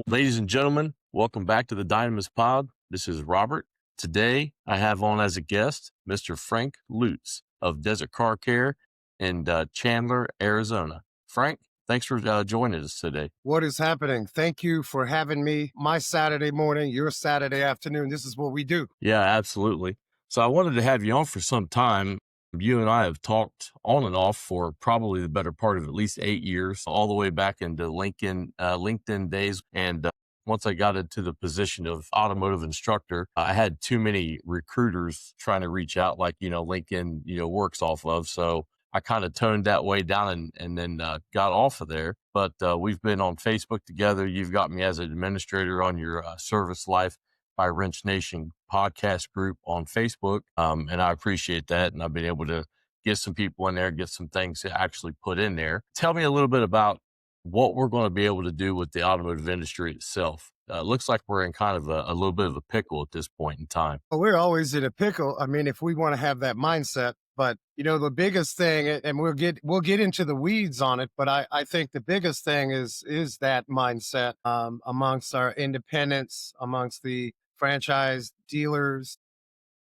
Ladies and gentlemen, welcome back to the Dynamis pod. This is Robert. Today, I have on as a guest Mr. Frank Leutz of Desert Car Care in Chandler, Arizona. Frank, thanks for joining us today. What is happening? Thank you for having me. My Saturday morning, your Saturday afternoon. This is what we do. Yeah, absolutely. So I wanted to have you on for some time. You and I have talked on and off for probably the better part of at least 8 years, all the way back into LinkedIn days. And once I got into the position of automotive instructor, I had too many recruiters trying to reach out, like, LinkedIn, works off of. So I kind of toned that way down and then got off of there. But we've been on Facebook together. You've got me as an administrator on your Service Life by Wrench Nation podcast group on Facebook. And I appreciate that. And I've been able to get some people in there, get some things to actually put in there. Tell me a little bit about what we're going to be able to do with the automotive industry itself. Looks like we're in kind of a little bit of a pickle at this point in time. Well, we're always in a pickle. I mean, if we want to have that mindset, but the biggest thing, and we'll get into the weeds on it, but I think the biggest thing is that mindset amongst our independents, amongst the franchise dealers.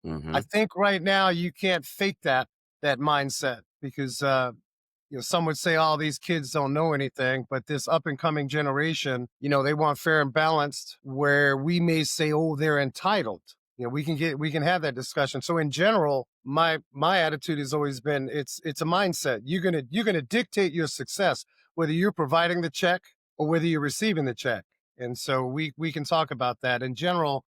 Hmm. I think right now you can't fake that mindset because some would say, "Oh, these kids don't know anything," but this up and coming generation, they want fair and balanced. Where we may say, "Oh, they're entitled." We can have that discussion. So in general, my attitude has always been, it's a mindset. You're gonna dictate your success, whether you're providing the check or whether you're receiving the check. And so we can talk about that in general.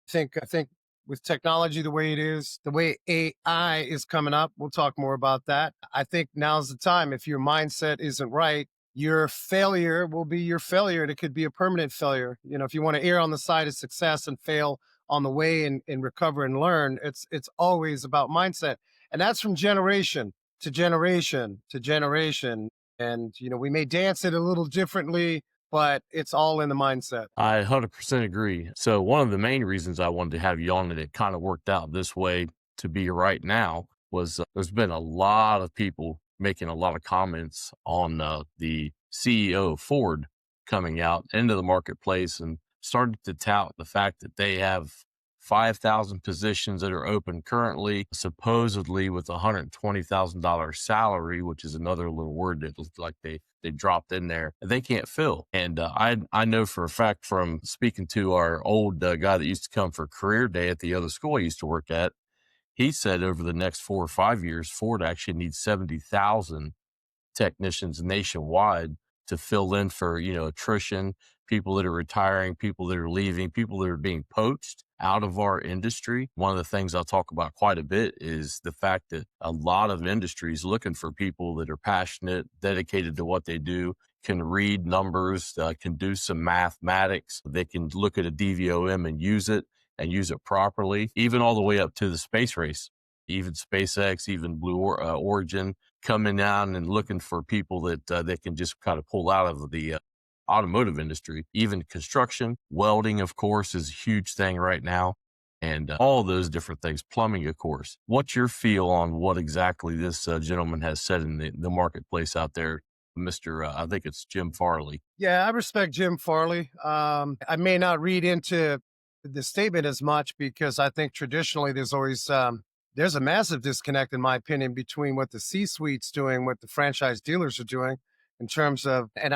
I think with technology the way it is, the way AI is coming up, we'll talk more about that. I think now's the time. If your mindset isn't right, your failure will be your failure, and it could be a permanent failure. If you want to err on the side of success and fail on the way and recover and learn, it's always about mindset. And that's from generation to generation to generation. And we may dance it a little differently, but it's all in the mindset. I 100% agree. So one of the main reasons I wanted to have you on, and it kind of worked out this way to be right now, was there's been a lot of people making a lot of comments on the CEO of Ford coming out into the marketplace and started to tout the fact that they have 5,000 positions that are open currently, supposedly with $120,000 salary, which is another little word that looked like they dropped in there. They can't fill. And I know for a fact from speaking to our old guy that used to come for career day at the other school I used to work at, he said over the next 4 or 5 years, Ford actually needs 70,000 technicians nationwide to fill in for, attrition, people that are retiring, people that are leaving, people that are being poached out of our industry. One of the things I'll talk about quite a bit is the fact that a lot of industries looking for people that are passionate, dedicated to what they do, can read numbers, can do some mathematics. They can look at a DVOM and use it properly, even all the way up to the space race. Even SpaceX, even Blue Origin, coming down and looking for people that they can just kind of pull out of the automotive industry. Even construction, welding, of course, is a huge thing right now. And all those different things, plumbing, of course. What's your feel on what exactly this gentleman has said in the marketplace out there, Mr. I think it's Jim Farley? Yeah, I respect Jim Farley. I may not read into the statement as much because I think traditionally there's always there's a massive disconnect, in my opinion, between what the C-suite's doing, what the franchise dealers are doing in terms of, and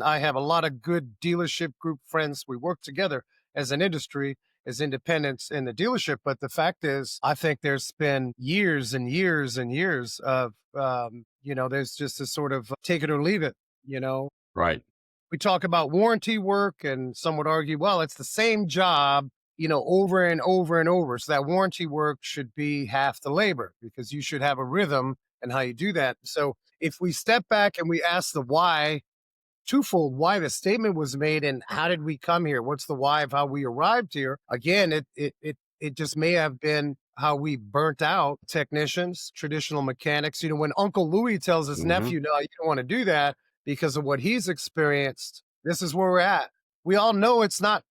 I have a lot of good dealership group friends. We work together as an industry, as independents in the dealership. But the fact is, I think there's been years and years and years of, there's just a sort of take it or leave it. Right. We talk about warranty work, and some would argue, well, it's the same job, over and over and over. So that warranty work should be half the labor because you should have a rhythm and how you do that. So if we step back and we ask the why, twofold, why the statement was made and how did we come here? What's the why of how we arrived here? Again, it just may have been how we burnt out technicians, traditional mechanics. When Uncle Louis tells his nephew, no, you don't want to do that because of what he's experienced, this is where we're at. We all know it's not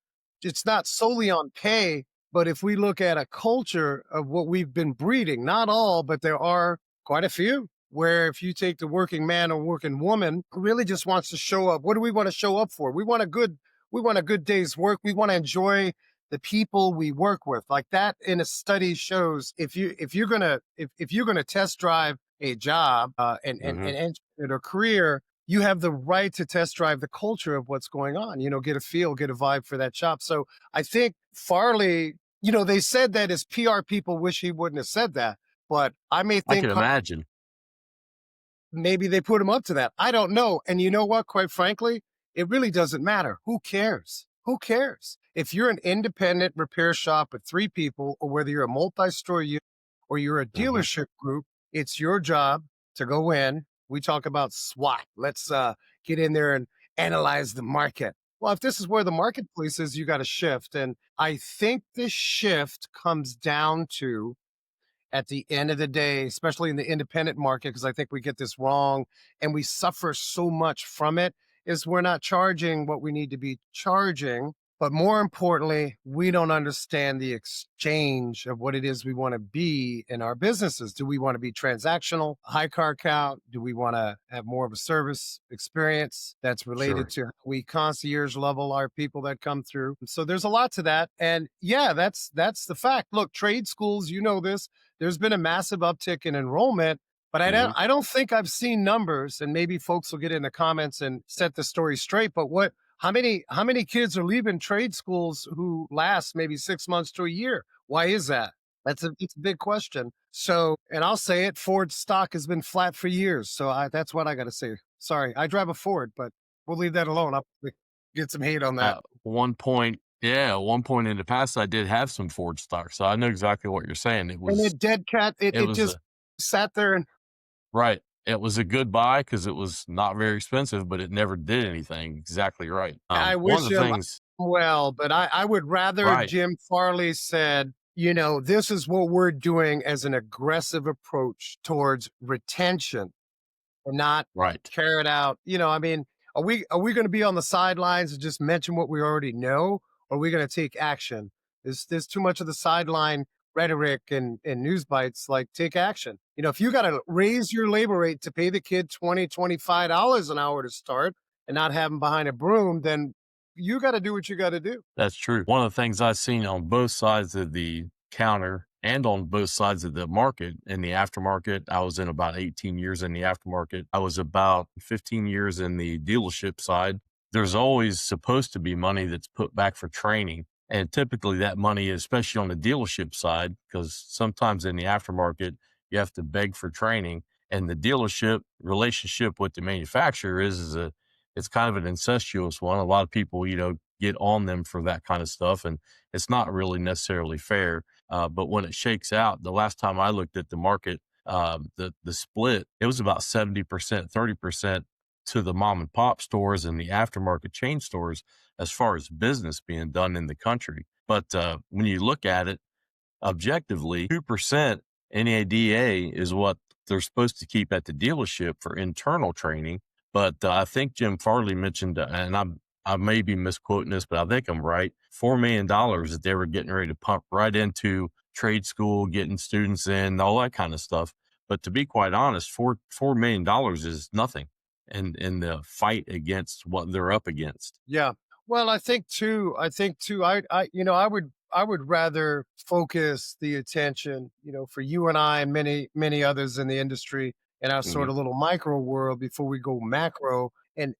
solely on pay, but if we look at a culture of what we've been breeding, not all, but there are quite a few, where if you take the working man or working woman who really just wants to show up, what do we want to show up for? We want a good We want a good day's work. We want to enjoy the people we work with. Like that in a study shows if you're gonna test drive a job Hmm. and enter a career, you have the right to test drive the culture of what's going on, get a feel, get a vibe for that job. So I think Farley, they said that his PR people wish he wouldn't have said that, but I may I think can imagine. maybe they put him up to that. I don't know. And you know what? Quite frankly, it really doesn't matter. Who cares? Who cares? If you're an independent repair shop with three people, or whether you're a multi story unit or you're a Hmm. dealership group, it's your job to go in. We talk about SWOT. Let's get in there and analyze the market. Well, if this is where the marketplace is, you got to shift. And I think this shift comes down to at the end of the day, especially in the independent market, because I think we get this wrong and we suffer so much from it, is we're not charging what we need to be charging. But more importantly, we don't understand the exchange of what it is we want to be in our businesses. Do we want to be transactional, high car count? Do we want to have more of a service experience that's related Sure. to how we concierge level our people that come through? So there's a lot to that. And yeah, that's the fact. Look, trade schools, you know this, there's been a massive uptick in enrollment, but Hmm. I don't think I've seen numbers, and maybe folks will get in the comments and set the story straight. But how many kids are leaving trade schools who last maybe 6 months to a year? Why is that? It's a big question. So, and I'll say it, Ford stock has been flat for years. So that's what I got to say. Sorry, I drive a Ford, but we'll leave that alone. I'll get some hate on that. At one point, yeah, at one point in the past, I did have some Ford stock, so I know exactly what you're saying. And it dead cat, it It it was just a sat there and right. It was a good buy because it was not very expensive, but it never did anything. Exactly right. I One wish of the him things, well, but I would rather right, Jim Farley said, this is what we're doing as an aggressive approach towards retention and not right. carry it out. I mean, are we going to be on the sidelines and just mention what we already know, or are we going to take action? There's too much of the sideline rhetoric and news bites. Like, take action. If you got to raise your labor rate to pay the kid $20, $25 an hour to start and not have them behind a broom, then you got to do what you got to do. That's true. One of the things I've seen on both sides of the counter and on both sides of the market in the aftermarket, I was in about 18 years in the aftermarket. I was about 15 years in the dealership side. There's always supposed to be money that's put back for training. And typically that money, especially on the dealership side, because sometimes in the aftermarket, you have to beg for training. And the dealership relationship with the manufacturer it's kind of an incestuous one. A lot of people, get on them for that kind of stuff, and it's not really necessarily fair. But when it shakes out, the last time I looked at the market, the split, it was about 70%, 30% to the mom and pop stores and the aftermarket chain stores as far as business being done in the country. But when you look at it, objectively, 2% NADA is what they're supposed to keep at the dealership for internal training. But I think Jim Farley mentioned, and I may be misquoting this, but I think I'm right. $4 million that they were getting ready to pump right into trade school, getting students in, all that kind of stuff. But to be quite honest, $4 million is nothing in the fight against what they're up against. Yeah. Well, I think too, I would rather focus the attention, for you and I and many, many others in the industry in our sort Hmm. of little micro world before we go macro and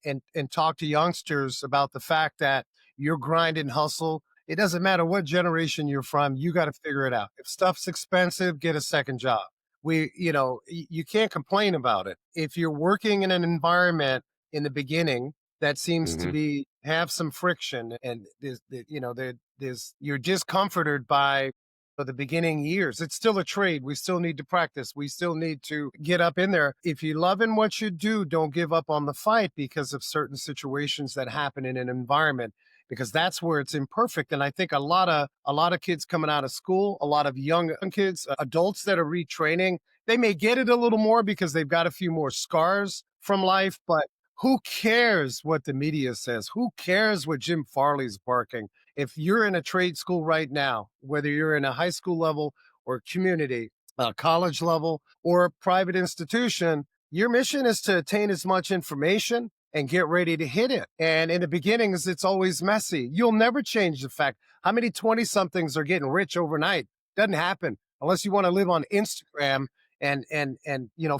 talk to youngsters about the fact that your grind and hustle, it doesn't matter what generation you're from, you got to figure it out. If stuff's expensive, get a second job. You can't complain about it. If you're working in an environment in the beginning that seems to Hmm. be have some friction and there's you're discomforted by for the beginning years. It's still a trade. We still need to practice. We still need to get up in there. If you love in what you do, don't give up on the fight because of certain situations that happen in an environment, because that's where it's imperfect. And I think a lot of kids coming out of school, a lot of young kids, adults that are retraining, they may get it a little more because they've got a few more scars from life, but who cares what the media says? Who cares what Jim Farley's barking? If you're in a trade school right now, whether you're in a high school level or community, college level, or a private institution, your mission is to attain as much information and get ready to hit it. And in the beginnings, it's always messy. You'll never change the fact how many 20 somethings are getting rich overnight. Doesn't happen unless you want to live on Instagram and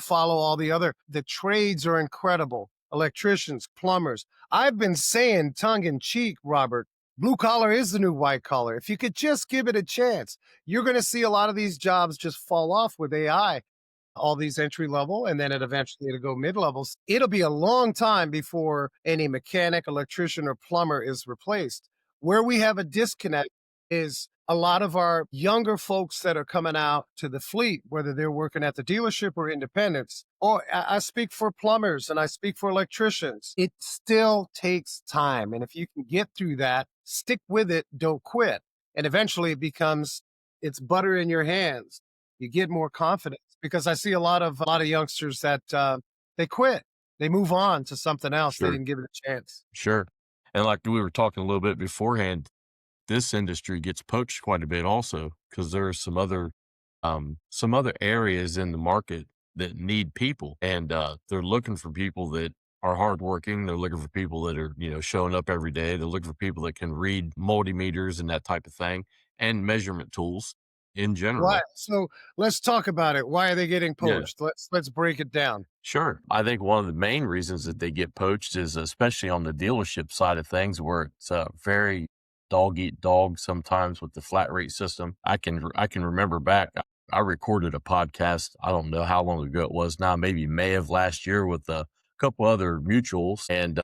follow all the trades are incredible. Electricians, plumbers. I've been saying tongue in cheek, Robert, blue collar is the new white collar. If you could just give it a chance, you're going to see a lot of these jobs just fall off with AI, all these entry level, and then it'll go mid levels. It'll be a long time before any mechanic, electrician, or plumber is replaced. Where we have a disconnect is a lot of our younger folks that are coming out to the fleet, whether they're working at the dealership or independents, or I speak for plumbers and I speak for electricians. It still takes time. And if you can get through that, stick with it, don't quit. And eventually it's butter in your hands. You get more confidence because I see a lot of youngsters that they quit. They move on to something else. They Sure. didn't give it a chance. Sure. And like we were talking a little bit beforehand, this industry gets poached quite a bit also because there are some other areas in the market that need people, and they're looking for people that are hardworking. They're looking for people that are, showing up every day. They're looking for people that can read multimeters and that type of thing, and measurement tools in Why? general. So let's talk about it. Why are they getting Yeah. poached? Let's break it down. Sure. I think one of the main reasons that they get poached is especially on the dealership side of things where it's very dog eat dog sometimes with the flat rate system. I can remember back I recorded a podcast, I don't know how long ago it was now, maybe May of last year with a couple other mutuals, and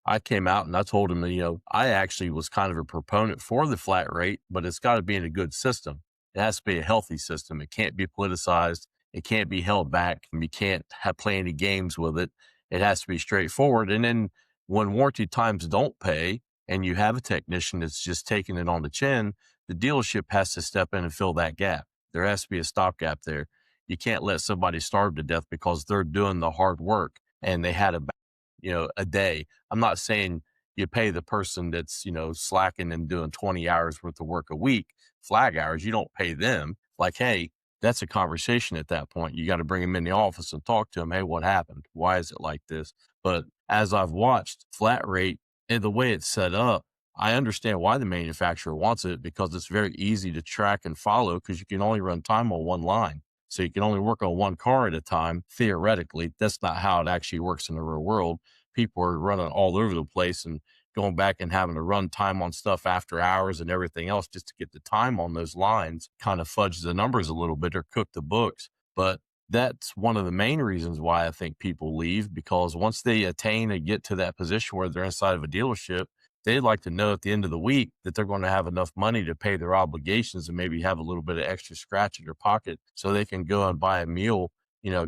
I came out and I told him that, I actually was kind of a proponent for the flat rate, but it's got to be in a good system. It has to be a healthy system. It can't be politicized. It can't be held back. And you can't play any games with it. It has to be straightforward. And then when warranty times don't pay and you have a technician that's just taking it on the chin, the dealership has to step in and fill that gap. There has to be a stopgap there. You can't let somebody starve to death because they're doing the hard work and they had a day. I'm not saying you pay the person that's, slacking and doing 20 hours worth of work a week, flag hours. You don't pay them. Like, hey, that's a conversation at that point. You got to bring them in the office and talk to them. Hey, what happened? Why is it like this? But as I've watched flat rate and the way it's set up, I understand why the manufacturer wants it because it's very easy to track and follow because you can only run time on one line. So you can only work on one car at a time. Theoretically, that's not how it actually works in the real world. People are running all over the place and going back and having to run time on stuff after hours and everything else just to get the time on those lines, kind of fudge the numbers a little bit or cook the books. But that's one of the main reasons why I think people leave, because once they attain and get to that position where they're inside of a dealership, they'd like to know at the end of the week that they're going to have enough money to pay their obligations and maybe have a little bit of extra scratch in their pocket so they can go and buy a meal,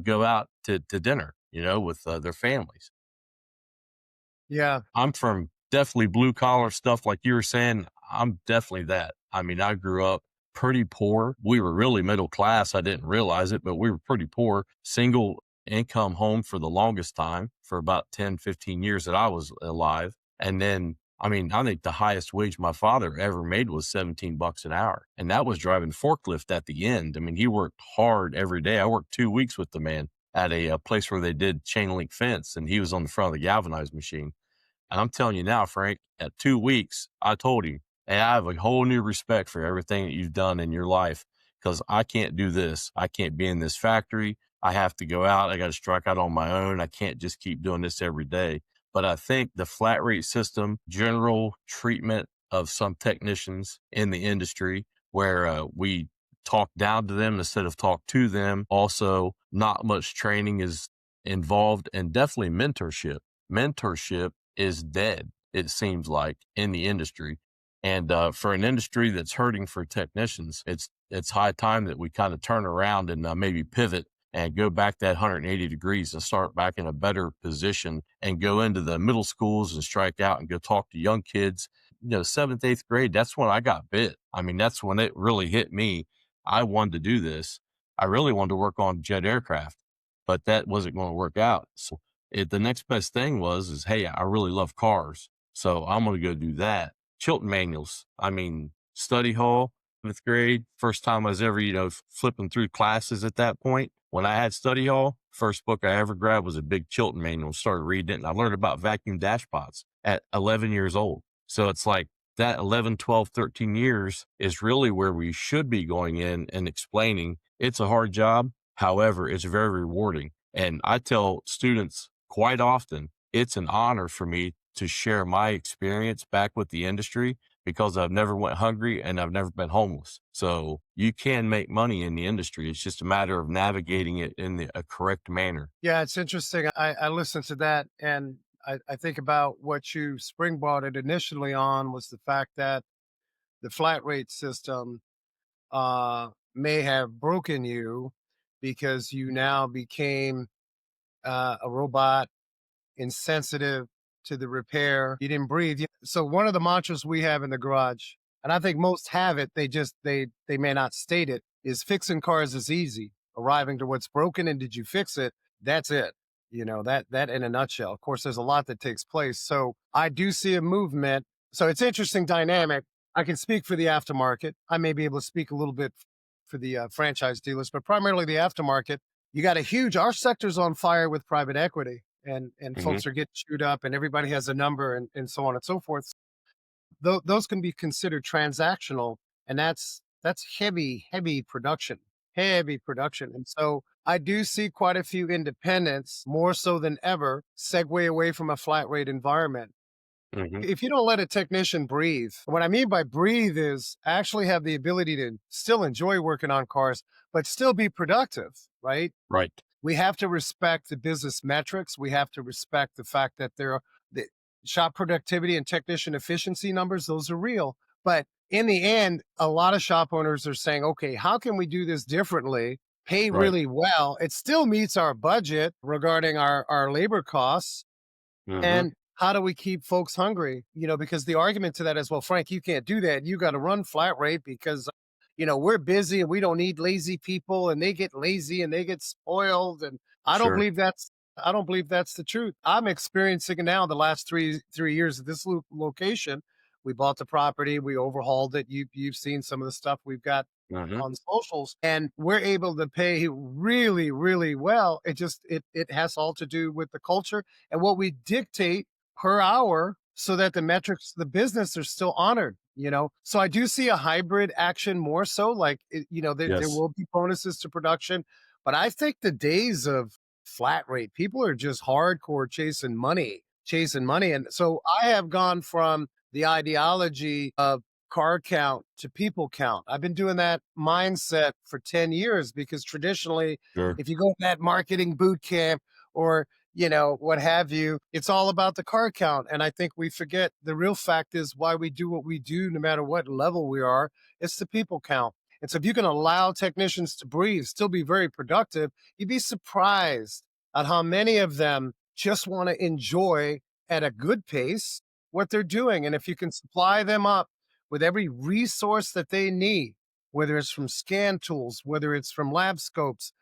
go out to dinner, with their families. Yeah. I'm from definitely blue collar stuff like you were saying. I'm definitely that. I mean, I grew up pretty poor. We were really middle class. I didn't realize it, but we were pretty poor. Single income home for the longest time for about 10, 15 years that I was alive. And then, I mean, I think the highest wage my father ever made was 17 bucks an hour. And that was driving forklift at the end. I mean, he worked hard every day. I worked 2 weeks with the man at a place where they did chain link fence, and he was on the front of the galvanized machine. And I'm telling you now, Frank, at 2 weeks, I told him, hey, I have a whole new respect for everything that you've done in your life because I can't do this. I can't be in this factory. I have to go out. I got to strike out on my own. I can't just keep doing this every day. But I think the flat rate system, general treatment of some technicians in the industry where we talk down to them instead of talk to them. Also, not much training is involved, and definitely mentorship. Mentorship is dead, it seems like, in the industry. And for an industry that's hurting for technicians, it's high time that we kind of turn around and maybe pivot and go back that 180 degrees and start back in a better position and go into the middle schools and strike out and go talk to young kids. Seventh, eighth grade, that's when I got bit. I mean, that's when it really hit me. I wanted to do this. I really wanted to work on jet aircraft, but that wasn't going to work out. So the next best thing is, hey, I really love cars. So I'm going to go do that. Chilton manuals. I mean, study hall, fifth grade, first time I was ever, flipping through classes at that point. When I had study hall, first book I ever grabbed was a big Chilton manual, started reading it, and I learned about vacuum dashpots at 11 years old. So it's like that 11, 12, 13 years is really where we should be going in and explaining it's a hard job. However, it's very rewarding. And I tell students quite often, it's an honor for me to share my experience back with the industry because I've never went hungry and I've never been homeless. So you can make money in the industry. It's just a matter of navigating it in a correct manner. Yeah, it's interesting. I listened to that and I think about what you springboarded initially on was the fact that the flat rate system may have broken you because you now became a robot, insensitive to the repair. You didn't breathe. So one of the mantras we have in the garage, and I think most have it, they may not state it, is fixing cars is easy. Arriving to what's broken and did you fix it? That's it. That in a nutshell. Of course, there's a lot that takes place. So I do see a movement. So it's interesting dynamic. I can speak for the aftermarket. I may be able to speak a little bit for the franchise dealers, but primarily the aftermarket. You got a huge, our sector's on fire with private equity and Hmm. folks are getting chewed up and everybody has a number and so on and so forth. Those can be considered transactional, and that's heavy production, heavy production. And so I do see quite a few independents more so than ever segue away from a flat rate environment. Hmm. If you don't let a technician breathe, what I mean by breathe is actually have the ability to still enjoy working on cars, but still be productive, right? Right. We have to respect the business metrics. We have to respect the fact that there are the shop productivity and technician efficiency numbers, those are real. But in the end, a lot of shop owners are saying, okay, how can we do this differently? Pay Right. really well. It still meets our budget regarding our labor costs. Hmm. And how do we keep folks hungry? Because the argument to that is, well, Frank, you can't do that. You got to run flat rate because, we're busy and we don't need lazy people and they get lazy and they get spoiled. And I don't Sure. believe that's the truth. I'm experiencing it now the last three years at this location. We bought the property, we overhauled it. You've seen some of the stuff we've got Hmm. on socials, and we're able to pay really, really well. It has all to do with the culture and what we dictate per hour so that the metrics, the business are still honored. So I do see a hybrid action more so like, there Yes. will be bonuses to production, but I think the days of flat rate, people are just hardcore chasing money. And so I have gone from the ideology of car count to people count. I've been doing that mindset for 10 years because traditionally, Sure. if you go to that marketing boot camp or, what have you, it's all about the car count. And I think we forget the real fact is why we do what we do, no matter what level we are, it's the people count. And so if you can allow technicians to breathe, still be very productive, you'd be surprised at how many of them just want to enjoy at a good pace what they're doing. And if you can supply them up with every resource that they need, whether it's from scan tools, whether it's from lab scopes,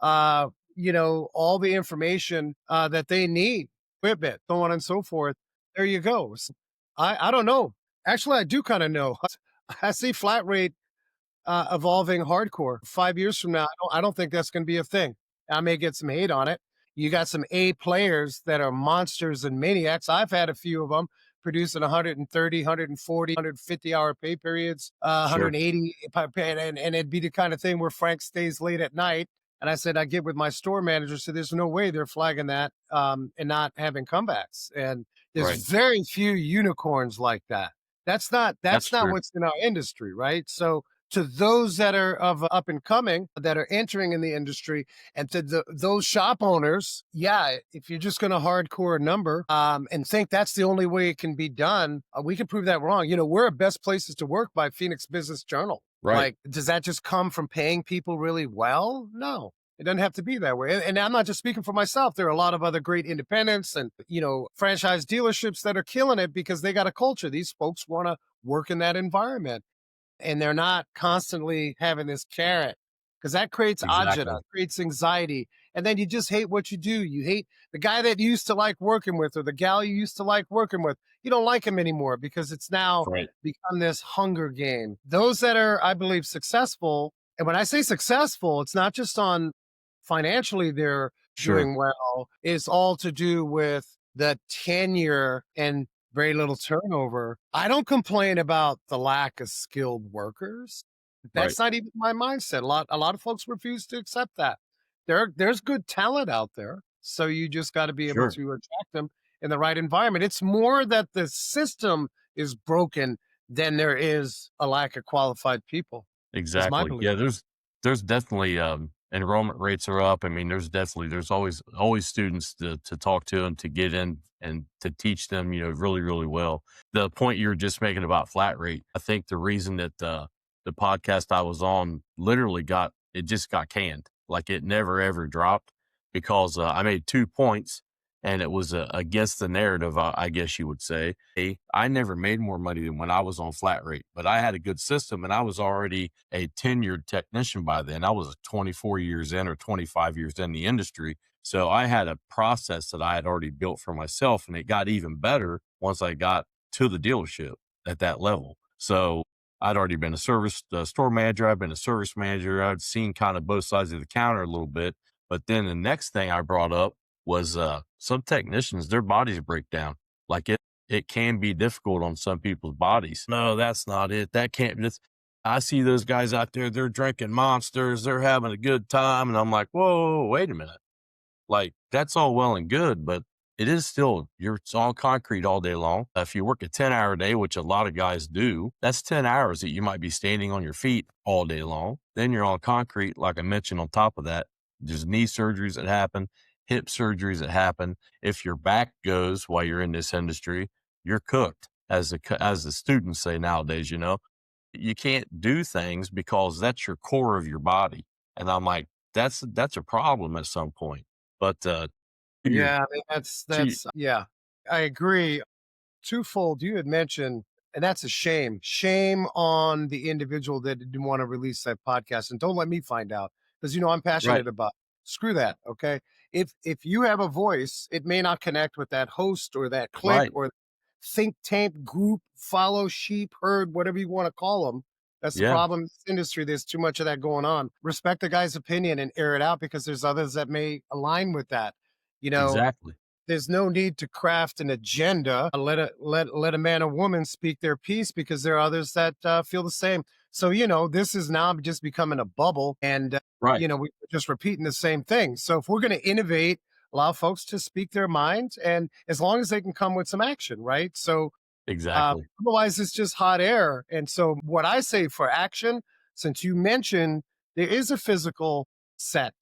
all the information that they need, equipment, so on and so forth. There you go. I don't know. Actually, I do kind of know. I see flat rate evolving hardcore. 5 years from now, I don't think that's going to be a thing. I may get some hate on it. You got some A players that are monsters and maniacs. I've had a few of them producing 130, 140, 150-hour pay periods, Sure. 180, and it'd be the kind of thing where Frank stays late at night. And I said, I get with my store manager, so there's no way they're flagging that and not having comebacks. And there's Right. very few unicorns like that. That's That's not true. what's in our industry, right? So to those that are of up and coming that are entering in the industry and to those shop owners, yeah, if you're just going to hardcore a number and think that's the only way it can be done, we can prove that wrong. We're at best places to work by Phoenix Business Journal. Right. Like, does that just come from paying people really well? No. It doesn't have to be that way. And I'm not just speaking for myself. There are a lot of other great independents and, franchise dealerships that are killing it because they got a culture. These folks want to work in that environment and they're not constantly having this carrot because that creates agita, Exactly. creates anxiety. And then you just hate what you do. You hate the guy that you used to like working with or the gal you used to like working with. You don't like him anymore because it's now Right. become this hunger game. Those that are, I believe, successful. And when I say successful, it's not just on financially they're Sure. doing well is all to do with the tenure and very little turnover. I don't complain about the lack of skilled workers. Right. That's not even my mindset. A lot of folks refuse to accept that. There's good talent out there, so you just got to be able Sure. to attract them in the right environment. It's more that the system is broken than there is a lack of qualified people, is my Exactly. belief. Yeah, there's definitely, enrollment rates are up. I mean, there's always students to talk to and to get in and to teach them, really, really well. The point you were just making about flat rate, I think the reason that, the podcast I was on literally just got canned. Like, it never ever dropped because, I made 2 points, and it was, against the narrative, I guess you would say. I never made more money than when I was on flat rate, but I had a good system, and I was already a tenured technician by then. I was 24 years in or 25 years in the industry. So I had a process that I had already built for myself, and it got even better once I got to the dealership at that level. So I'd already been a store manager. I've been a service manager. I'd seen kind of both sides of the counter a little bit. But then the next thing I brought up was some technicians, their bodies break down. Like it can be difficult on some people's bodies. No, that's not it. That can't be. I see those guys out there, they're drinking monsters, they're having a good time. And I'm like, whoa, wait a minute. Like, that's all well and good, but it is still, it's on concrete all day long. If you work a 10-hour day, which a lot of guys do, that's 10 hours that you might be standing on your feet all day long. Then you're on concrete, like I mentioned, on top of that. There's knee surgeries that happen, hip surgeries that happen. If your back goes while you're in this industry, you're cooked, as the students say nowadays, you can't do things because that's your core of your body. And I'm like, that's a problem at some point. But to your Yeah, I mean, that's to that's yeah, I agree. Twofold, you had mentioned, and that's a shame. Shame on the individual that didn't want to release that podcast, and don't let me find out because I'm right, passionate about. Screw that, okay? If you have a voice, it may not connect with that host or that clique right, or think tank group, follow sheep herd, whatever you want to call them. That's the yeah, problem in this industry. There's too much of that going on. Respect the guy's opinion and air it out because there's others that may align with that. You know, exactly, there's no need to craft an agenda. Let a man or woman speak their piece because there are others that feel the same. So this is now just becoming a bubble, and right, we're just repeating the same thing. So if we're going to innovate, allow folks to speak their minds, and as long as they can come with some action, right? So exactly, otherwise, it's just hot air. And so what I say for action, since you mentioned there is a physical set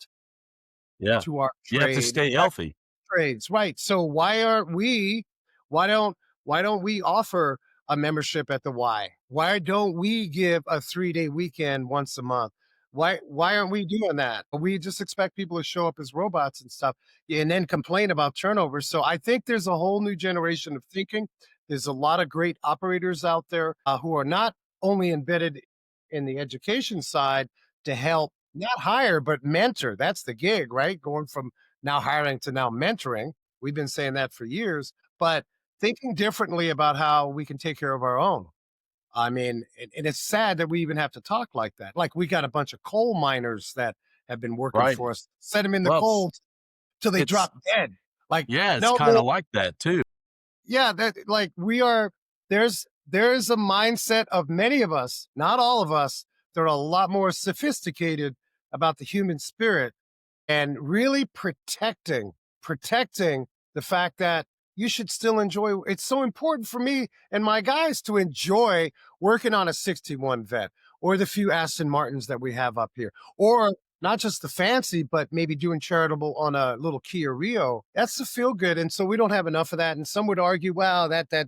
yeah. to our You have to trade, stay healthy, trades, right. So why don't why don't we offer a membership at the Y? Why don't we give a 3-day weekend once a month? Why aren't we doing that? We just expect people to show up as robots and stuff and then complain about turnover. So I think there's a whole new generation of thinking. There's a lot of great operators out there who are not only embedded in the education side to help not hire but mentor. That's the gig, right? Going from now hiring to now mentoring. We've been saying that for years, but thinking differently about how we can take care of our own. I mean, and it's sad that we even have to talk like that. Like we got a bunch of coal miners that have been working right? for us, set them in the Well, cold till they it's drop dead. Like, yeah, it's no, kind no, of like that too, yeah, that like we are there's a mindset of many of us, not all of us, that are a lot more sophisticated about the human spirit and really protecting the fact that you should still enjoy. It's so important for me and my guys to enjoy working on a 61 vet or the few Aston Martins that we have up here, or not just the fancy, but maybe doing charitable on a little Kia Rio. That's the feel good. And so we don't have enough of that. And some would argue, well, I got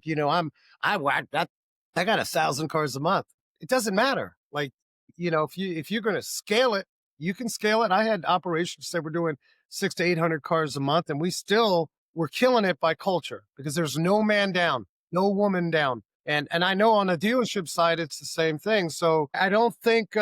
1,000 cars a month. It doesn't matter. Like, if you're going to scale it, you can scale it. I had operations that were doing 600 to 800 cars a month, and we still were killing it by culture because there's no man down, no woman down. And I know on the dealership side, it's the same thing. So I don't think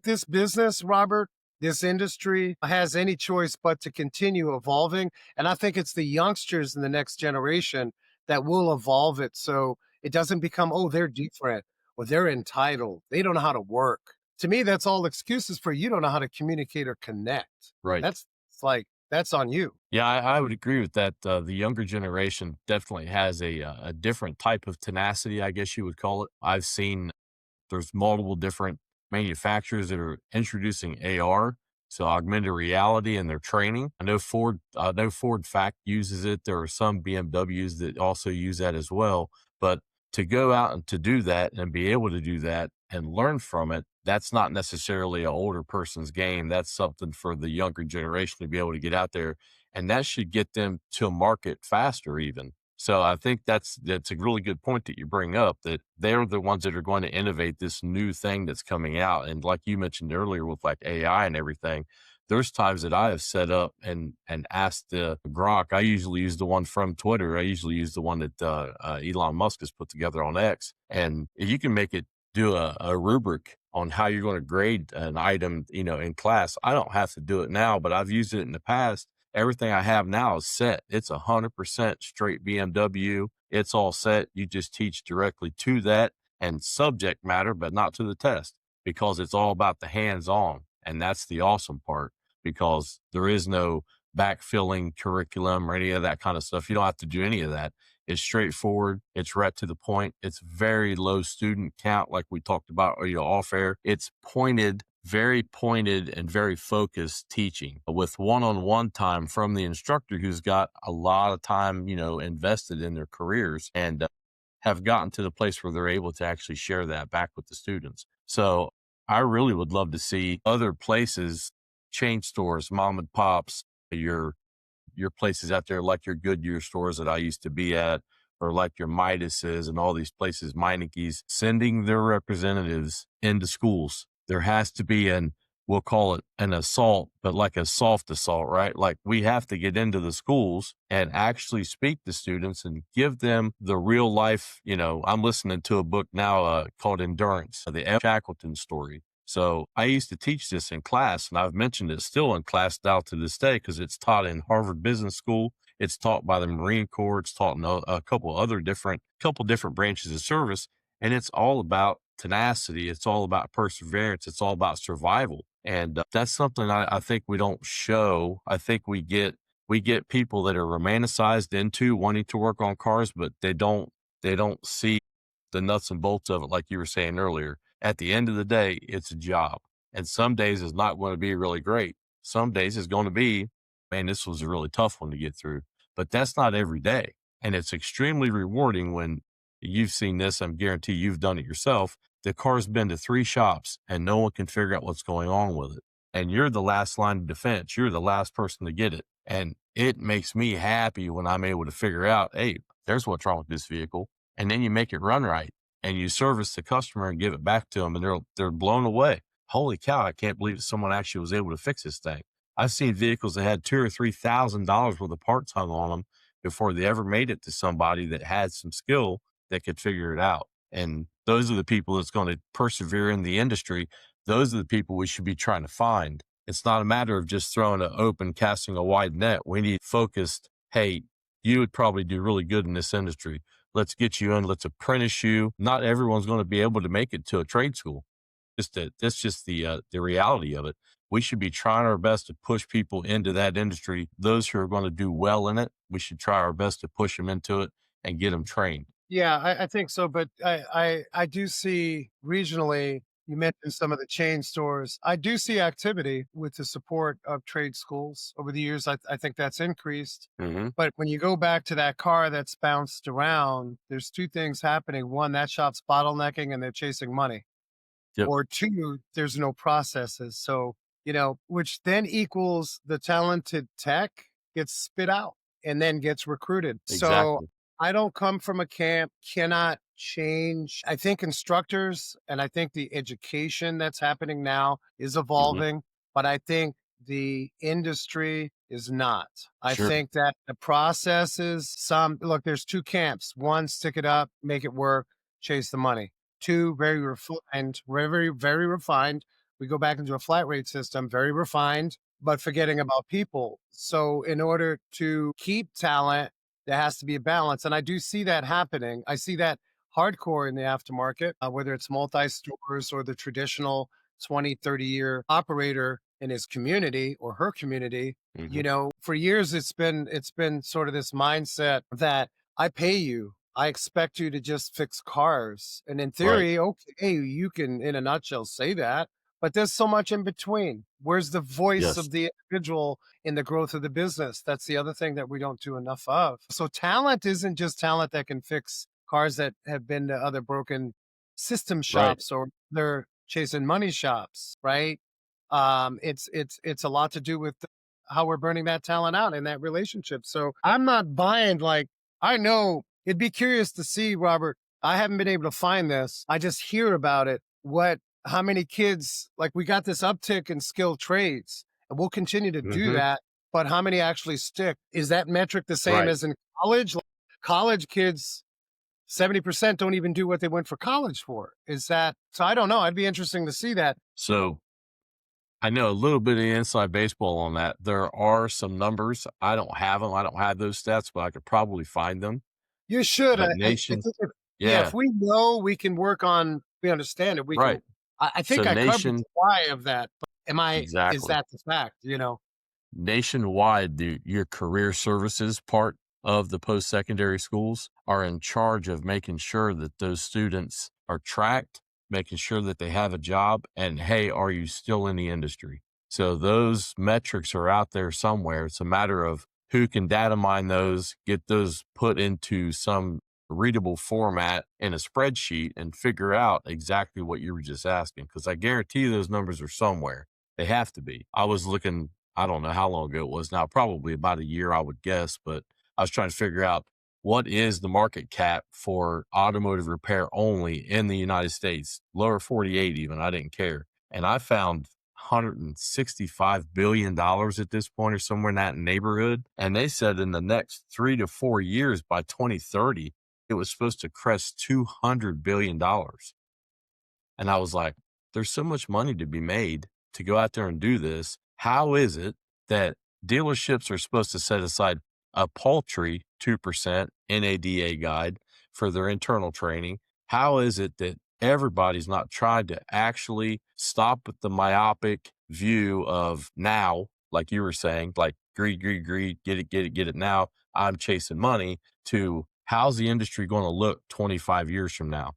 this business, Robert, this industry has any choice but to continue evolving. And I think it's the youngsters in the next generation that will evolve it. So it doesn't become, oh, they're different or they're entitled. They don't know how to work. To me, that's all excuses for you don't know how to communicate or connect. right? That's like, that's on you. Yeah, I would agree with that. The younger generation definitely has a different type of tenacity, I guess you would call it. I've seen there's multiple different manufacturers that are introducing AR, so augmented reality in their training. I know Ford Fact uses it. There are some BMWs that also use that as well. But to go out and to do that and be able to do that and learn from it, that's not necessarily an older person's game. That's something for the younger generation to be able to get out there, and that should get them to market faster even. So I think that's a really good point that you bring up, that they're the ones that are going to innovate this new thing that's coming out. And like you mentioned earlier with like AI and everything, there's times that I have set up and asked the Grok. I usually use the one from Twitter. I usually use the one that Elon Musk has put together on X, and you can make it do a rubric on how you're going to grade an item, in class. I don't have to do it now, but I've used it in the past. Everything I have now is set. It's 100% straight BMW. It's all set. You just teach directly to that and subject matter, but not to the test, because it's all about the hands on. And that's the awesome part, because there is no backfilling curriculum or any of that kind of stuff. You don't have to do any of that. It's straightforward. It's right to the point. It's very low student count, like we talked about, off air. It's pointed, very pointed and very focused teaching with one-on-one time from the instructor who's got a lot of time, invested in their careers and have gotten to the place where they're able to actually share that back with the students. So I really would love to see other places, chain stores, mom and pops, your places out there like your Goodyear stores that I used to be at, or like your Midases and all these places, Meineke's, sending their representatives into schools. There has to be we'll call it an assault, but like a soft assault, right? Like we have to get into the schools and actually speak to students and give them the real life. I'm listening to a book now called Endurance, the F. Shackleton story. So I used to teach this in class, and I've mentioned it still in class now to this day because it's taught in Harvard Business School. It's taught by the Marine Corps. It's taught in a couple different branches of service, and it's all about tenacity. It's all about perseverance. It's all about survival, and that's something I think we don't show. I think we get people that are romanticized into wanting to work on cars, but they don't see the nuts and bolts of it, like you were saying earlier. At the end of the day, it's a job. And some days it's not going to be really great. Some days it's going to be, man, this was a really tough one to get through. But that's not every day. And it's extremely rewarding when you've seen this. I'm guarantee you've done it yourself. The car's been to 3 shops and no one can figure out what's going on with it. And you're the last line of defense. You're the last person to get it. And it makes me happy when I'm able to figure out, hey, there's what's wrong with this vehicle. And then you make it run right and you service the customer and give it back to them, and they're blown away. Holy cow! I can't believe that someone actually was able to fix this thing. I've seen vehicles that had $2,000 or $3,000 worth of parts hung on them before they ever made it to somebody that had some skill that could figure it out. And those are the people that's going to persevere in the industry. Those are the people we should be trying to find. It's not a matter of just throwing an open, casting a wide net. We need focused. Hey, you would probably do really good in this industry. Let's get you in. Let's apprentice you. Not everyone's going to be able to make it to a trade school. That's just the reality of it. We should be trying our best to push people into that industry. Those who are going to do well in it, we should try our best to push them into it and get them trained. Yeah, I think so, but I do see regionally, you mentioned some of the chain stores. I do see activity with the support of trade schools over the years. I think that's increased. Hmm. But when you go back to that car that's bounced around, there's 2 things happening. 1, that shop's bottlenecking and they're chasing money. Yep. Or 2, there's no processes. So, which then equals the talented tech gets spit out and then gets recruited. So Exactly. I don't come from a camp, cannot change. I think instructors and I think the education that's happening now is Hmm. evolving, but I think the industry is not. I Sure. think that the processes, look, there's 2 camps. 1, stick it up, make it work, chase the money. 2, very refined, very, very refined. We go back into a flat rate system, very refined, but forgetting about people. So in order to keep talent, there has to be a balance. And I do see that happening. I see that hardcore in the aftermarket, whether it's multi stores or the traditional 20, 30-year operator. in his community or her community, Hmm. for years it's been sort of this mindset that I pay you. I expect you to just fix cars. And in Right. theory, okay, you can in a nutshell say that, but there's so much in between. Where's the voice Yes. of the individual in the growth of the business? That's the other thing that we don't do enough of. So talent isn't just talent that can fix cars that have been to other broken system Right. shops or they're chasing money shops, right? It's a lot to do with how we're burning that talent out in that relationship. So I'm not buying like I know it'd be curious to see, Robert. I haven't been able to find this. I just hear about it. How many kids like we got this uptick in skilled trades, and we'll continue to do Hmm. that. But how many actually stick? Is that metric the same Right. as in college? Like, college kids 70% don't even do what they went for college for. Is that so? I don't know. I'd be interesting to see that. So I know a little bit of inside baseball on that. There are some numbers. I don't have them. I don't have those stats, but I could probably find them. You should. But I nation, think yeah, yeah, if we know we can work on, we understand it. We can. right. I So think I covered the nation, why of that. But is exactly. that the fact? Nationwide, your career services part of the post-secondary schools are in charge of making sure that those students are tracked, making sure that they have a job, and hey, are you still in the industry? So those metrics are out there somewhere. It's a matter of who can data mine those, get those put into some readable format in a spreadsheet and figure out exactly what you were just asking. Because I guarantee those numbers are somewhere. They have to be. I was looking, I don't know how long ago it was now, probably about a year, I would guess, but I was trying to figure out what is the market cap for automotive repair only in the United States, lower 48 even, I didn't care. And I found $165 billion dollars at this point or somewhere in that neighborhood. And they said in the next 3 to 4 years by 2030, it was supposed to crest $200 billion dollars. And I was like, there's so much money to be made to go out there and do this. How is it that dealerships are supposed to set aside a paltry 2% NADA guide for their internal training? How is it that everybody's not tried to actually stop with the myopic view of now, like you were saying, like greed, greed, greed, get it now. I'm chasing money to how's the industry going to look 25 years from now?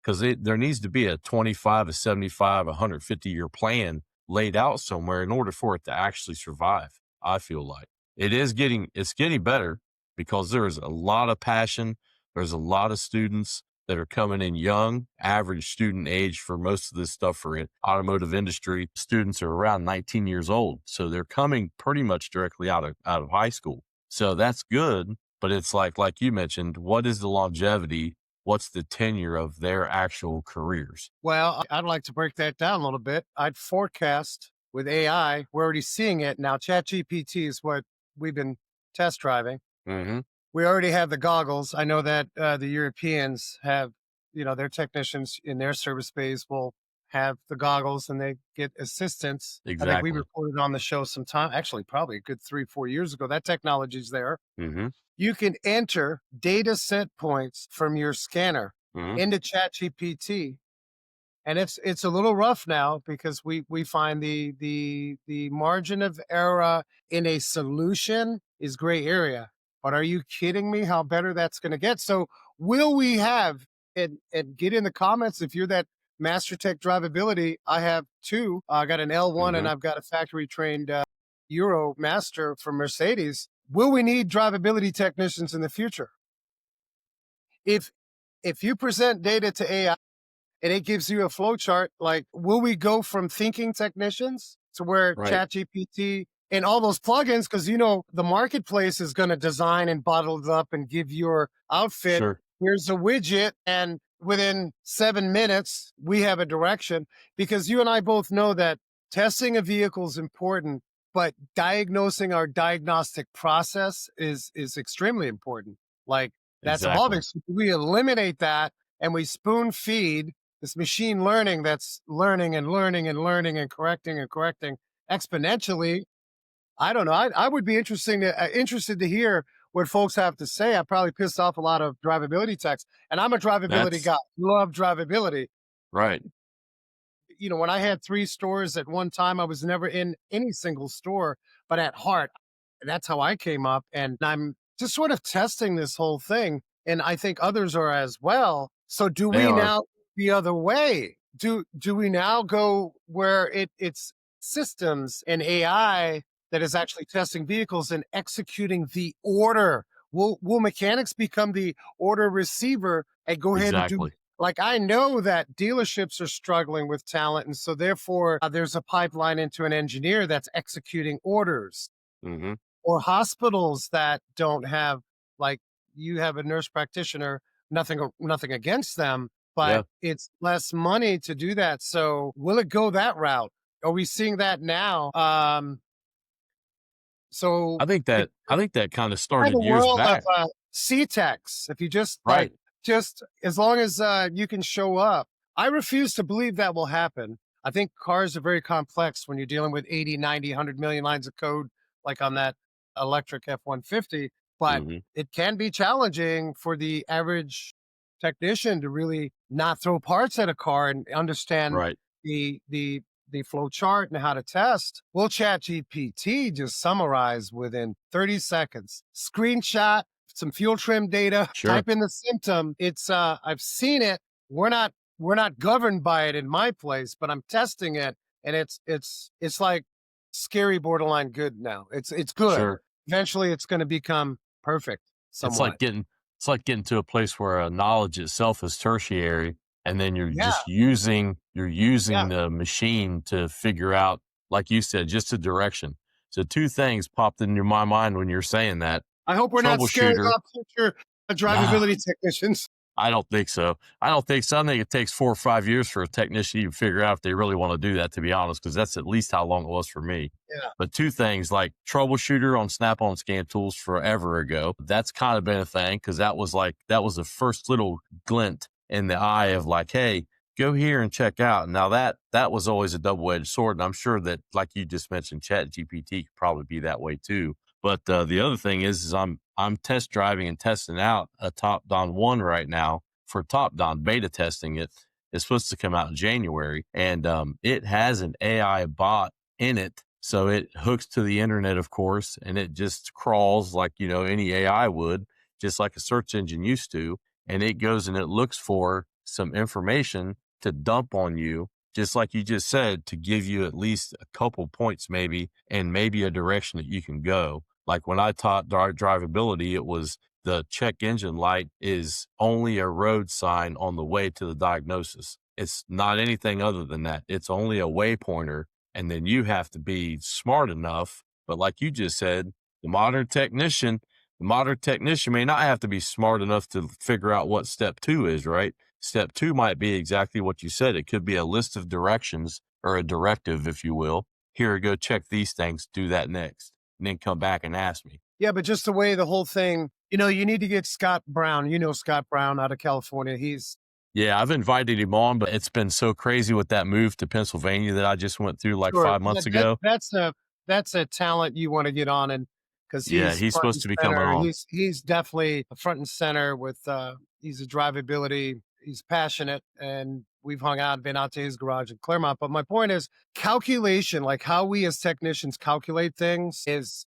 Because there needs to be a 25, a 75, 150-year plan laid out somewhere in order for it to actually survive. I feel like it's getting better because there's a lot of passion. There's a lot of students that are coming in young. Average student age for most of this stuff for it, automotive industry students are around 19 years old. So they're coming pretty much directly out of high school. So that's good. But it's like you mentioned, what is the longevity? What's the tenure of their actual careers? Well, I'd like to break that down a little bit. I'd forecast with AI. We're already seeing it now. ChatGPT is what we've been test driving. Mhm. We already have the goggles. I know that the Europeans have, their technicians in their service bays will have the goggles and they get assistance. I think we Exactly. reported on the show some time, actually, probably a good 3, 4 years ago. That technology's there. Mhm. You can enter data set points from your scanner Mhm. into ChatGPT, and it's a little rough now because we find the margin of error in a solution is gray area. But are you kidding me? How better that's going to get? So will we have and get in the comments if you're that Master Tech drivability? I have two. I got an L1 and Mhm. I've got a factory trained Euro Master from Mercedes. Will we need drivability technicians in the future? If if you present data to AI and it gives you a flow chart. Like, will we go from thinking technicians to where Right. ChatGPT and all those plugins? Because the marketplace is going to design and bottle it up and give your outfit. Sure. Here's a widget, and within 7 minutes, we have a direction. Because you and I both know that testing a vehicle is important, but diagnosing our diagnostic process is extremely important. Like that's evolving. Exactly. So we eliminate that and we spoon feed this machine learning that's learning and learning and learning and correcting exponentially. I don't know. I would be interested to hear what folks have to say. I probably pissed off a lot of drivability techs, and I'm a drivability That's guy. Love drivability. right. when I had 3 stores at one time, I was never in any single store, but at heart, that's how I came up, and I'm just sort of testing this whole thing, and I think others are as well. So do They we are. now the other way? Do we now go where it's systems and AI that is actually testing vehicles and executing the order? Will mechanics become the order receiver and go ahead and do, Exactly. like, I know that dealerships are struggling with talent, and so therefore there's a pipeline into an engineer that's executing orders, Mhm. or hospitals that don't have, like, you have a nurse practitioner, nothing against them, but Yeah. it's less money to do that. So will it go that route? Are we seeing that now? So it I think that kinda kind started of years world of back. C-Techs. If you just like, Right. just as long as you can show up. I refuse to believe that will happen. I think cars are very complex when you're dealing with 80, 90, 100 million lines of code, like on that electric F-150. But Mhm. it can be challenging for the average technician to really not throw parts at a car and understand Right. the the flow chart and how to test. Will ChatGPT just summarize within 30 seconds? Screenshot some fuel trim data, Sure. type in the symptom. It's I've seen it. We're not governed by it in my place, but I'm testing it, and it's like scary borderline good now. It's good. Sure. Eventually it's going to become perfect It's somewhat. like getting it's like getting to a place where, knowledge itself is tertiary, and then Yeah, you're yeah. using the machine to figure out, like you said, just a direction. So 2 things popped into my mind when you're saying that. I hope we're not scaring Troubleshooter. off future Nah. drivability technicians. I don't think so. I don't think so. I think it takes 4 or 5 years for a technician to even figure out if they really wanna do that, to be honest, because that's at least how long it was for me. Yeah. But 2 things, like troubleshooter on Snap-on Scan Tools forever ago, that's kinda been a thing because that was the first little glint in the eye of like, "Hey, go here and check out." Now that was always a double-edged sword, and I'm sure that, like you just mentioned, ChatGPT could probably be that way too. But, the other thing is I'm test driving and testing out a Top Don 1 right now for Top Don, beta testing it. It's supposed to come out in January, and, it has an AI bot in it, so it hooks to the internet, of course, and it just crawls like, any AI would, just like a search engine used to, and it goes and it looks for some information to dump on you, just like you just said, to give you at least a couple points maybe, and maybe a direction that you can go. Like when I taught drivability, it was the check engine light is only a road sign on the way to the diagnosis. It's not anything other than that. It's only a waypointer. And then you have to be smart enough. But like you just said, the modern technician, the modern technician may not have to be smart enough to figure out what step 2 is, right? Step 2 might be exactly what you said. It could be a list of directions or a directive, if you will. Here, go check these things, do that next, and then come back and ask me. Yeah, but just the way the whole thing, you need to get Scott Brown. You know Scott Brown out of California. He's Yeah, I've invited him on, but it's been so crazy with that move to Pennsylvania that I just went through like sure 5 months that ago. that's a talent you want to get on, and because Yeah, he's he's front supposed and to be coming center. on. He's definitely front and center with he's a drivability. He's passionate, and we've hung out, been out to his garage in Claremont. But my point is calculation, like how we as technicians calculate things, is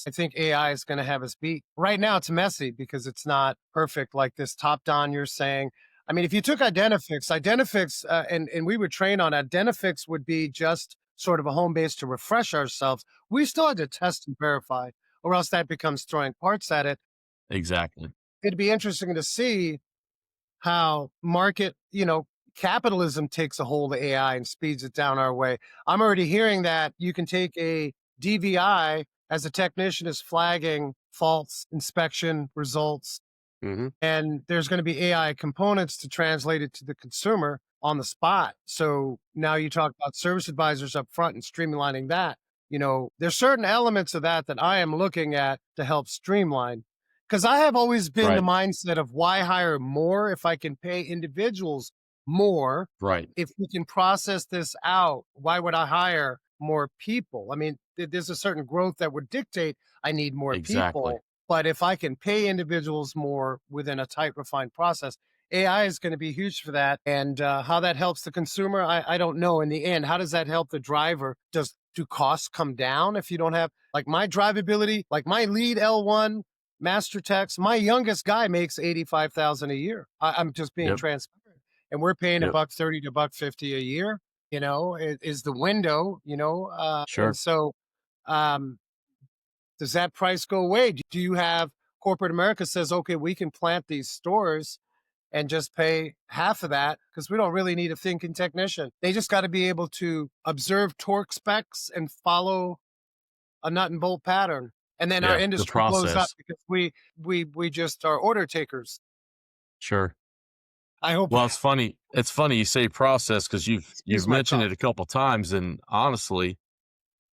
I think AI is going to have us beat. Right now, it's messy because it's not perfect. Like this top down, you're saying. I mean, if you took Identifix, and we would train on Identifix would be just sort of a home base to refresh ourselves. We still had to test and verify, or else that becomes throwing parts at it. Exactly. It'd be interesting to see how capitalism takes a hold of AI and speeds it down our way. I'm already hearing that you can take a DVI as a technician is flagging faults, inspection results, Mhm. and there's going to be AI components to translate it to the consumer on the spot. So now you talk about service advisors up front and streamlining that. There's certain elements of that I am looking at to help streamline. Because I have always been the Right. mindset of why hire more if I can pay individuals more. Right. If we can process this out, why would I hire more people? I mean, there's a certain growth that would dictate I need more Exactly. people. But if I can pay individuals more within a tight, refined process, AI is going to be huge for that. And how that helps the consumer, I don't know in the end. How does that help the driver? Do costs come down if you don't have like my drivability, like my lead L1 master techs, my youngest guy makes 85,000 a year. I'm just being Yep. transparent. And we're paying a Yep. buck 30 to buck 50 a year, is the window, and Sure. so um does that price go away? Do you have corporate America says, okay, we can plant these stores and just pay half of that because we don't really need a thinking technician. They just got to be able to observe torque specs and follow a nut and bolt pattern. And then our Yeah. The industry blows up process. because we just are order takers. Sure. I hope. Well, it's funny. It's funny you say process because you've Excuse my mentioned cough. it a couple times, and honestly,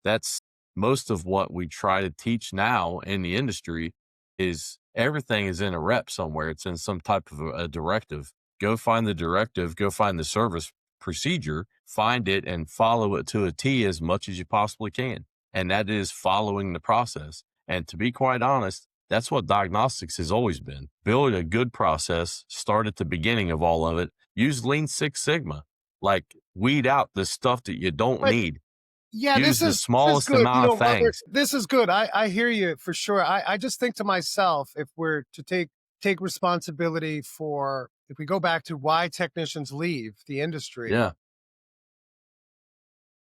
that's most of what we try to teach now in the industry is everything is in a rep somewhere. It's in some type of a directive. Go find the directive, go find the service procedure, find it and follow it to a T as much as you possibly can. And that is following the process. And to be quite honest, that's what diagnostics has always been. Build a good process, start at the beginning of all of it, use Lean Six Sigma, like weed out the stuff that you don't But need. yeah, Use the this is smallest good. amount of things. This is good. I hear you for sure. I just think to myself, if we're to take responsibility for if we go back to why technicians leave the industry, Yeah.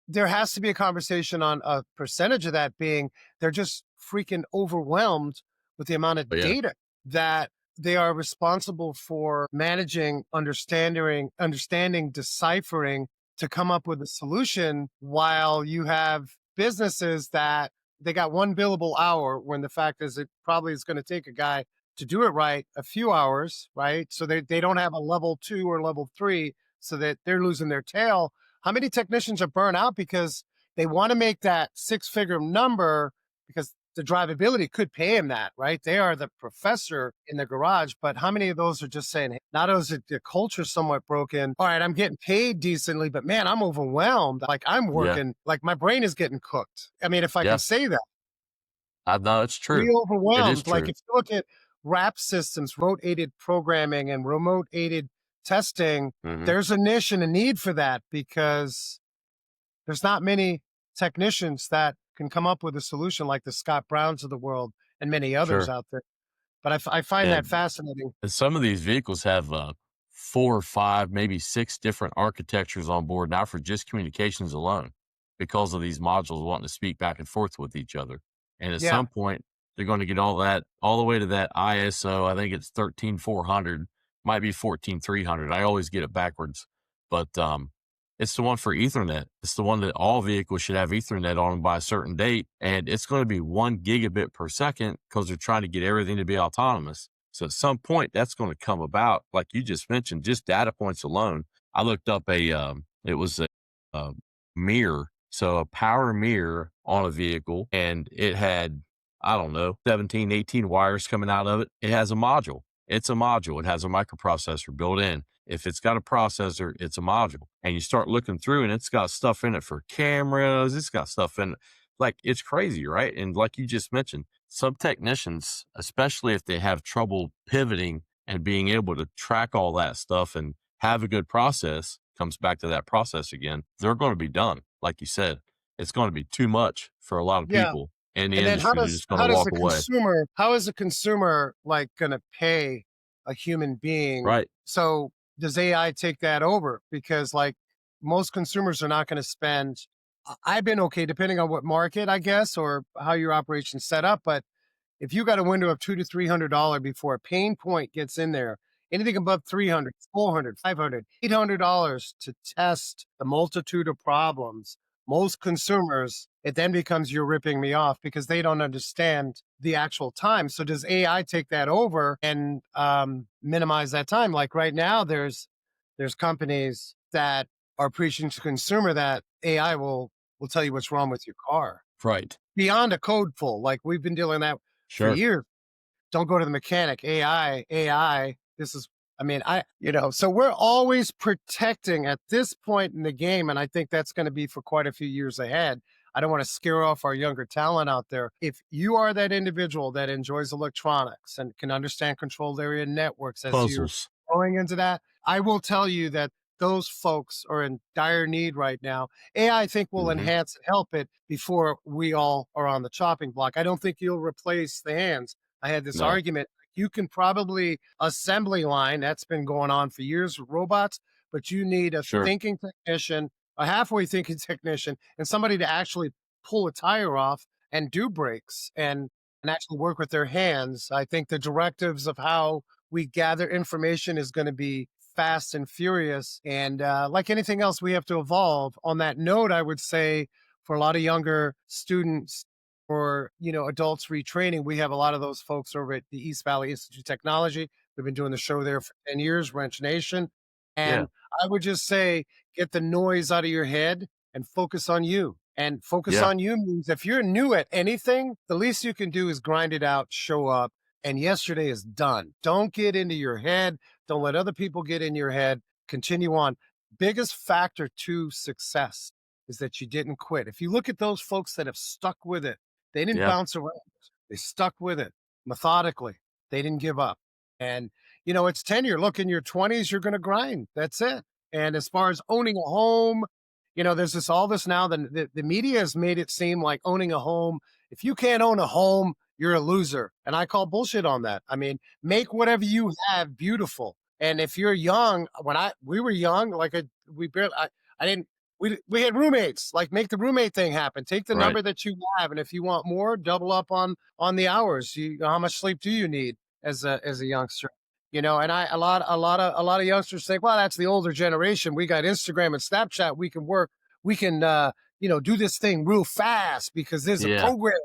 there has to be a conversation on a percentage of that being they're just freaking overwhelmed with the amount of But yeah. data that they are responsible for managing, understanding, deciphering to come up with a solution while you have businesses that they got one billable hour when the fact is it probably is going to take a guy to do it right a few hours, right? So they don't have a level 2 or level 3 so that they're losing their tail. How many technicians are burnt out because they want to make that six-figure number because the drivability could pay him that, right? They are the professor in the garage, but how many of those are just saying, hey, not only is the culture somewhat broken, all right, I'm getting paid decently, but man, I'm overwhelmed. Like I'm Yeah. working, like my brain is getting cooked. I mean, if I can Yeah. say that, I know it's we true. It is overwhelmed. Like true. if you look at RAP systems, remote aided programming and remote aided testing, Mhm. there's a niche and a need for that because there's not many technicians that can come up with a solution like the Scott Browns of the world and many others Sure. out there. But I find that And fascinating. and some of these vehicles have, 4 or 5, maybe 6 different architectures on board now for just communications alone because of these modules wanting to speak back and forth with each other. And at Yeah. some point, they're gonna get all that all the way to that ISO, I think it's 13400, might be 14300. I always get it backwards, but, it's the one for Ethernet. It's the one that all vehicles should have Ethernet on them by a certain date, and it's gonna be 1 gigabit per second because 'cause they're trying to get everything to be autonomous. So at some point, that's gonna come about, like you just mentioned, just data points alone. I looked up it was a mirror, so a power mirror on a vehicle, and it had, I don't know, 17, 18 wires coming out of it. It has a module. It's a module. It has a microprocessor built in. If it's got a processor, it's a module. And you start looking through and it's got stuff in it for cameras. It's got stuff in it. Like it's crazy, right? And like you just mentioned, some technicians, especially if they have trouble pivoting and being able to track all that stuff and have a good process, comes back to that process again, they're going to be done. Like you said, it's going to be too much for a lot of Yeah. people in the And then industry. They're just going to how does walk the away. consumer how is the consumer like gonna pay a human being? Right. So does AI take that over? Because like most consumers are not gonna spend I've been okay, depending on what market, I guess, or how your operation's set up, but if you got a window of $200 to $300 before a pain point gets in there, anything above 300, 400, 500, $800 to test the multitude of problems, most consumers, it then becomes you're ripping me off because they don't understand the actual time. So does AI take that over and minimize that time? Like right now, there's companies that are preaching to consumer that AI will tell you what's wrong with your car Right. beyond a code pull. Like we've been dealing that for Sure. years. Don't go to the mechanic. AI. This is, I mean, so we're always protecting at this point in the game. And I think that's going to be for quite a few years ahead. I don't want to scare off our younger talent out there. If you are that individual that enjoys electronics and can understand controlled area networks as you're Puzzles. going into that. I will tell you that those folks are in dire need right now. AI, I think, will Hmm. enhance and help it before we all are on the chopping block. I don't think you'll replace the hands. I had this No, argument. You can probably assembly line, that's been going on for years with robots, but you need a sure. thinking technician, a halfway thinking technician, and somebody to actually pull a tire off and do brakes and actually work with their hands. I think the directives of how we gather information is going to be fast and furious. And like anything else, we have to evolve. On that note, I would say for a lot of younger students or adults retraining, we have a lot of those folks over at the East Valley Institute of Technology. We've been doing the show there for 10 years, Wrench Nation. Yeah, And I would just say, get the noise out of your head and focus on you. And focus yeah, on you means if you're new at anything, the least you can do is grind it out, show up, and yesterday is done. Don't get into your head. Don't let other people get in your head. Continue on. Biggest factor to success is that you didn't quit. If you look at those folks that have stuck with it, they didn't yeah, bounce around. They stuck with it methodically. They didn't give up. And, it's tenure. Look, in your 20s, you're going to grind. That's it. And as far as owning a home, there's all this now. The media has made it seem like owning a home, if you can't own a home, you're a loser. And I call bullshit on that. I mean, make whatever you have beautiful. And if you're young, when we were young, we barely, I didn't, we had roommates. Like, make the roommate thing happen. Take the right. number that you have, and if you want more, double up on the hours. How much sleep do you need as a youngster? And a lot of youngsters think, well, that's the older generation. We got Instagram and Snapchat. We can work. We can do this thing real fast because there's a Yeah, program.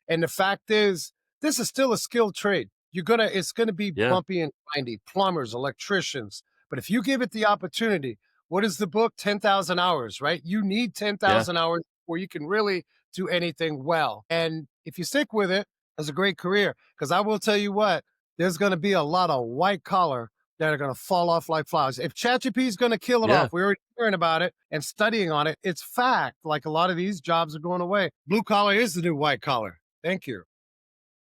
And the fact is, this is still a skilled trade. It's gonna be yeah, bumpy and grindy. Plumbers, electricians. But if you give it the opportunity, what is the book? 10,000 hours, right? You need yeah, 10,000 hours where you can really do anything well. And if you stick with it, it's a great career. Because I will tell you what, there's going to be a lot of white collar that are going to fall off like flowers. If ChatGPT is going to kill it yeah. off, we're already hearing about it and studying on it. It's fact. Like, a lot of these jobs are going away. Blue collar is the new white collar. Thank you.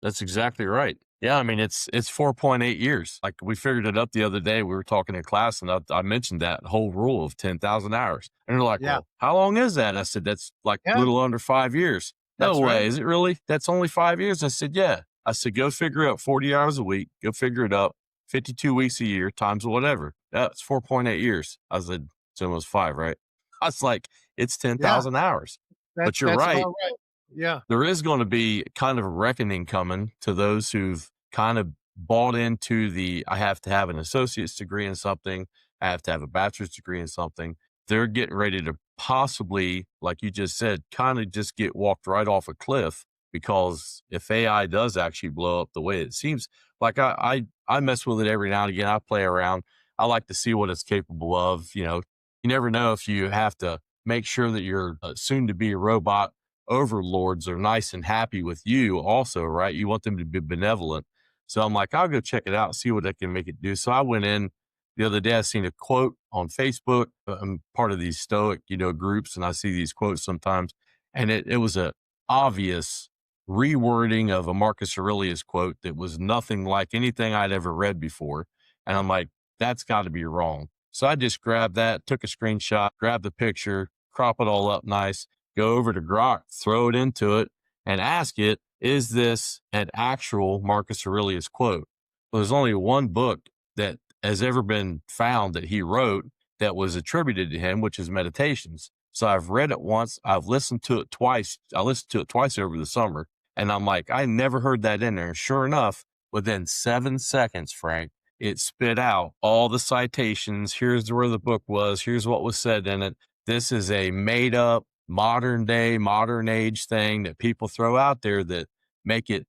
That's exactly right. Yeah, I mean, it's 4.8 years. Like, we figured it up the other day. We were talking in class, and I mentioned that whole rule of 10,000 hours. And they're like, Yeah. "Well, how long is that?" I said, "That's like a Yeah. little under 5 years." "No That's way. right. Is it really? That's only 5 years?" I said, "Yeah." I said, "Go figure it out, 40 hours a week. Go figure it up, 52 weeks a year times whatever. That's 4.8 years." I said, "It's almost 5, right?" I was like, "It's Yeah. 10,000 hours." But you're That's right. about right. Yeah. There is going to be kind of a reckoning coming to those who've kind of bought into the I have to have an associate's degree in something, I have to have a bachelor's degree in something. They're getting ready to possibly, like you just said, kind of just get walked right off a cliff because if AI does actually blow up the way it seems, like I mess with it every now and again. I play around. I like to see what it's capable of. You never know if you have to make sure that your soon to be robot overlords are nice and happy with you also, right? You want them to be benevolent. So I'm like, I'll go check it out, see what I can make it do. So I went in the other day, I seen a quote on Facebook. I'm part of these Stoic, groups, and I see these quotes sometimes. And it was a obvious rewording of a Marcus Aurelius quote that was nothing like anything I'd ever read before. And I'm like, that's got to be wrong. So I just grabbed that, took a screenshot, grabbed the picture, crop it all up nice, go over to Grok, throw it into it, and ask it, is this an actual Marcus Aurelius quote? Well, there's only one book that has ever been found that he wrote that was attributed to him, which is Meditations. So I've read it once. I've listened to it twice. I listened to it twice over the summer. And I'm like, I never heard that in there. And sure enough, within 7 seconds, Frank, it spit out all the citations. Here's where the book was. Here's what was said in it. This is a made up modern day, modern age thing that people throw out there that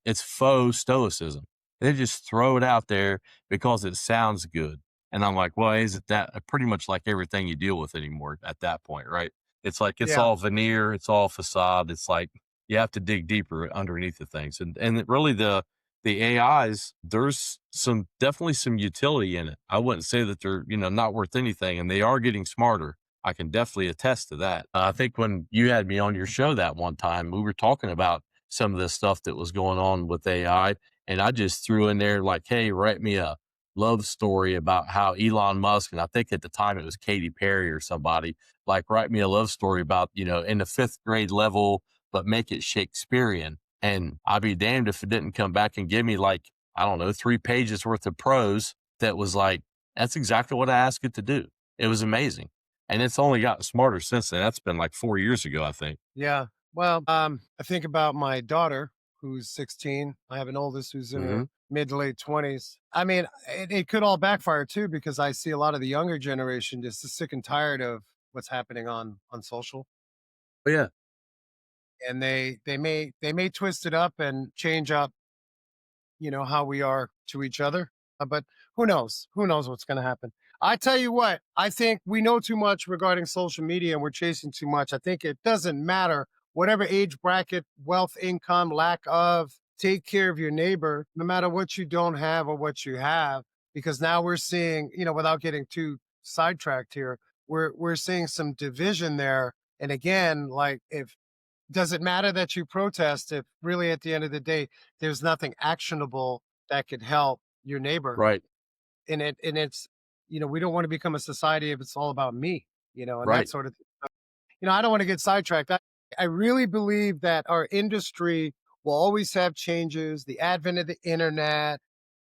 it's faux stoicism. They just throw it out there because it sounds good. And I'm like, well, is it that pretty much like everything you deal with anymore at that point, right? It's like it's Yeah. all veneer, it's all facade. It's like you have to dig deeper underneath the things. And really the AIs, there's definitely some utility in it. I wouldn't say that they're, not worth anything, and they are getting smarter. I can definitely attest to that. I think when you had me on your show that one time, we were talking about some of the stuff that was going on with AI, and I just threw in there like, "Hey, write me a love story about how Elon Musk, and I think at the time it was Katy Perry or somebody, like, write me a love story about, in the fifth grade level, but make it Shakespearean. And I'd be damned if it didn't come back and give me, like, I don't know, 3 pages worth of prose that was like, that's exactly what I asked it to do. It was amazing. And it's only gotten smarter since then. That's been like 4 years ago, I think. Yeah. Well, I think about my daughter who's 16. I have an oldest who's in Hmm. her mid to late 20s. I mean, it could all backfire too because I see a lot of the younger generation just is sick and tired of what's happening on social, But yeah, and they may twist it up and change up, how we are to each other. But who knows? Who knows what's going to happen? I tell you what, I think we know too much regarding social media and we're chasing too much. I think it doesn't matter whatever age bracket, wealth, income, lack of, take care of your neighbor, no matter what you don't have or what you have, because now we're seeing, without getting too sidetracked here, we're seeing some division there. And again, like if does it matter that you protest if really at the end of the day there's nothing actionable that could help your neighbor? right, And it's we don't want to become a society if it's all about me, and that right. sort of thing. I don't want to get sidetracked. I really believe that our industry will always have changes, the advent of the internet,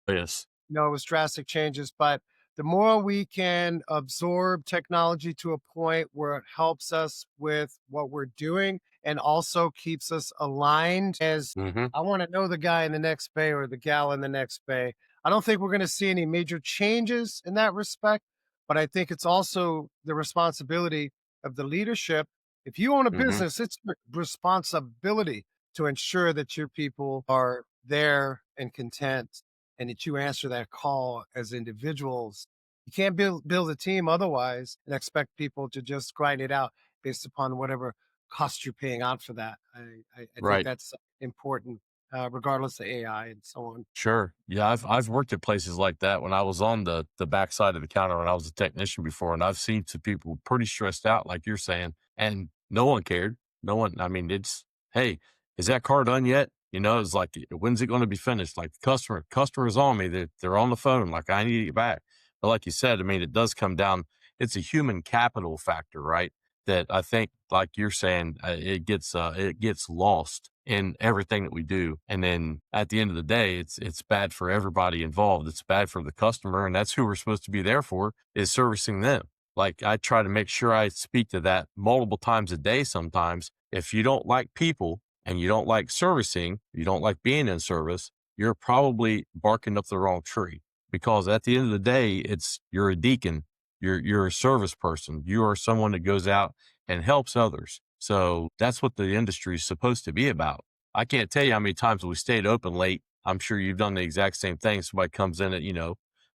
Yes. it was drastic changes, but the more we can absorb technology to a point where it helps us with what we're doing and also keeps us aligned as Hmm. I want to know the guy in the next bay or the gal in the next bay. I don't think we're going to see any major changes in that respect, but I think it's also the responsibility of the leadership. If you own a Hmm. business, it's your responsibility to ensure that your people are there and content and that you answer that call as individuals. You can't build a team otherwise and expect people to just grind it out based upon whatever cost you're paying out for that. I think Right. that's important, regardless of AI and so on. Sure. Yeah, I've worked at places like that when I was on the backside of the counter when I was a technician before, and I've seen some people pretty stressed out, like you're saying, and no one cared. No one. I mean, it's, hey, is that car done yet? It's like, when's it going to be finished? Like, customer's on me. They're on the phone. Like, I need it back. But like you said, I mean, it does come down. It's a human capital factor, right? That I think, like you're saying, it gets lost in everything that we do. And then at the end of the day, it's bad for everybody involved. It's bad for the customer, and that's who we're supposed to be there for, is servicing them. Like, I try to make sure I speak to that multiple times a day sometimes. If you don't like people and you don't like servicing, you don't like being in service, you're probably barking up the wrong tree, because at the end of the day, you're a deacon, you're a service person, you are someone that goes out and helps others. So that's what the industry is supposed to be about. I can't tell you how many times we stayed open late. I'm sure you've done the exact same thing. Somebody comes in at,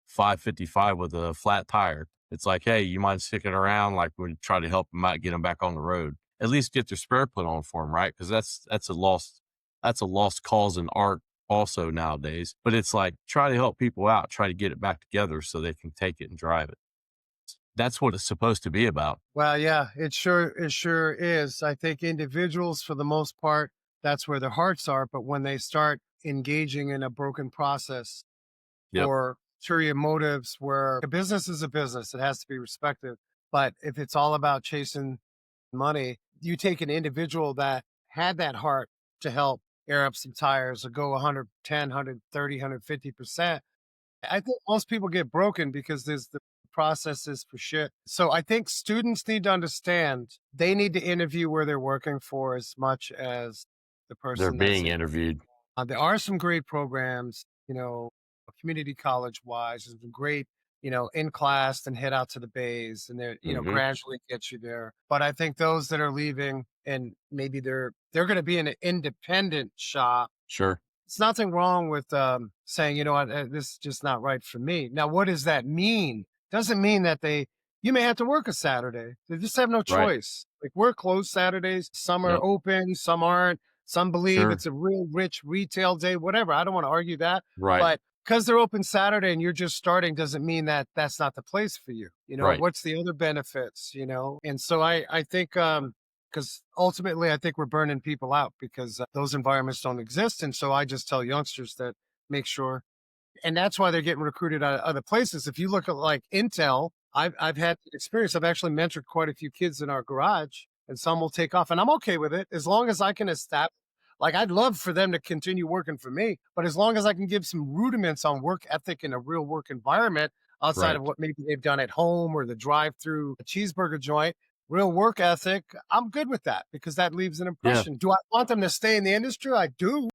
5:55 with a flat tire. It's like, hey, you mind sticking around? Like, we try to help them out, get them back on the road. At least get their spare put on for them, right? Because that's a lost cause in art also nowadays. But it's like, try to help people out, try to get it back together so they can take it and drive it. That's what it's supposed to be about. Well, yeah, it sure is. I think individuals, for the most part, that's where their hearts are. But when they start engaging in a broken process Yep. or ulterior motives, where a business is a business, it has to be respected. But if it's all about chasing money, you take an individual that had that heart to help air up some tires or go 110, 130, 150%. I think most people get broken because there's the processes for shit. So I think students need to understand they need to interview where they're working for as much as the They're person that's being interviewed. there are some great programs, community college wise. There's been great, in class and head out to the bays and they're, Hmm. gradually get you there. But I think those that are leaving and maybe they're going to be in an independent shop. Sure. It's nothing wrong with saying, you know what, this is just not right for me. Now, what does that mean? Doesn't mean that you may have to work a Saturday. They just have no Right. choice. Like we're closed Saturdays. Some are Yep. open, some aren't. Some believe Sure. it's a real rich retail day, whatever. I don't want to argue that. Right. But because they're open Saturday and you're just starting doesn't mean that that's not the place for you. Right. What's the other benefits? And so I think because ultimately I think we're burning people out because those environments don't exist. And so I just tell youngsters that make sure And that's why they're getting recruited out of other places. If you look at like Intel, I've had experience. I've actually mentored quite a few kids in our garage, and some will take off, and I'm okay with it as long as I can establish. Like I'd love for them to continue working for me, but as long as I can give some rudiments on work ethic in a real work environment outside of Right. what maybe they've done at home or the drive-through cheeseburger joint, real work ethic, I'm good with that because that leaves an Yeah. impression. Do I want them to stay in the industry? I do,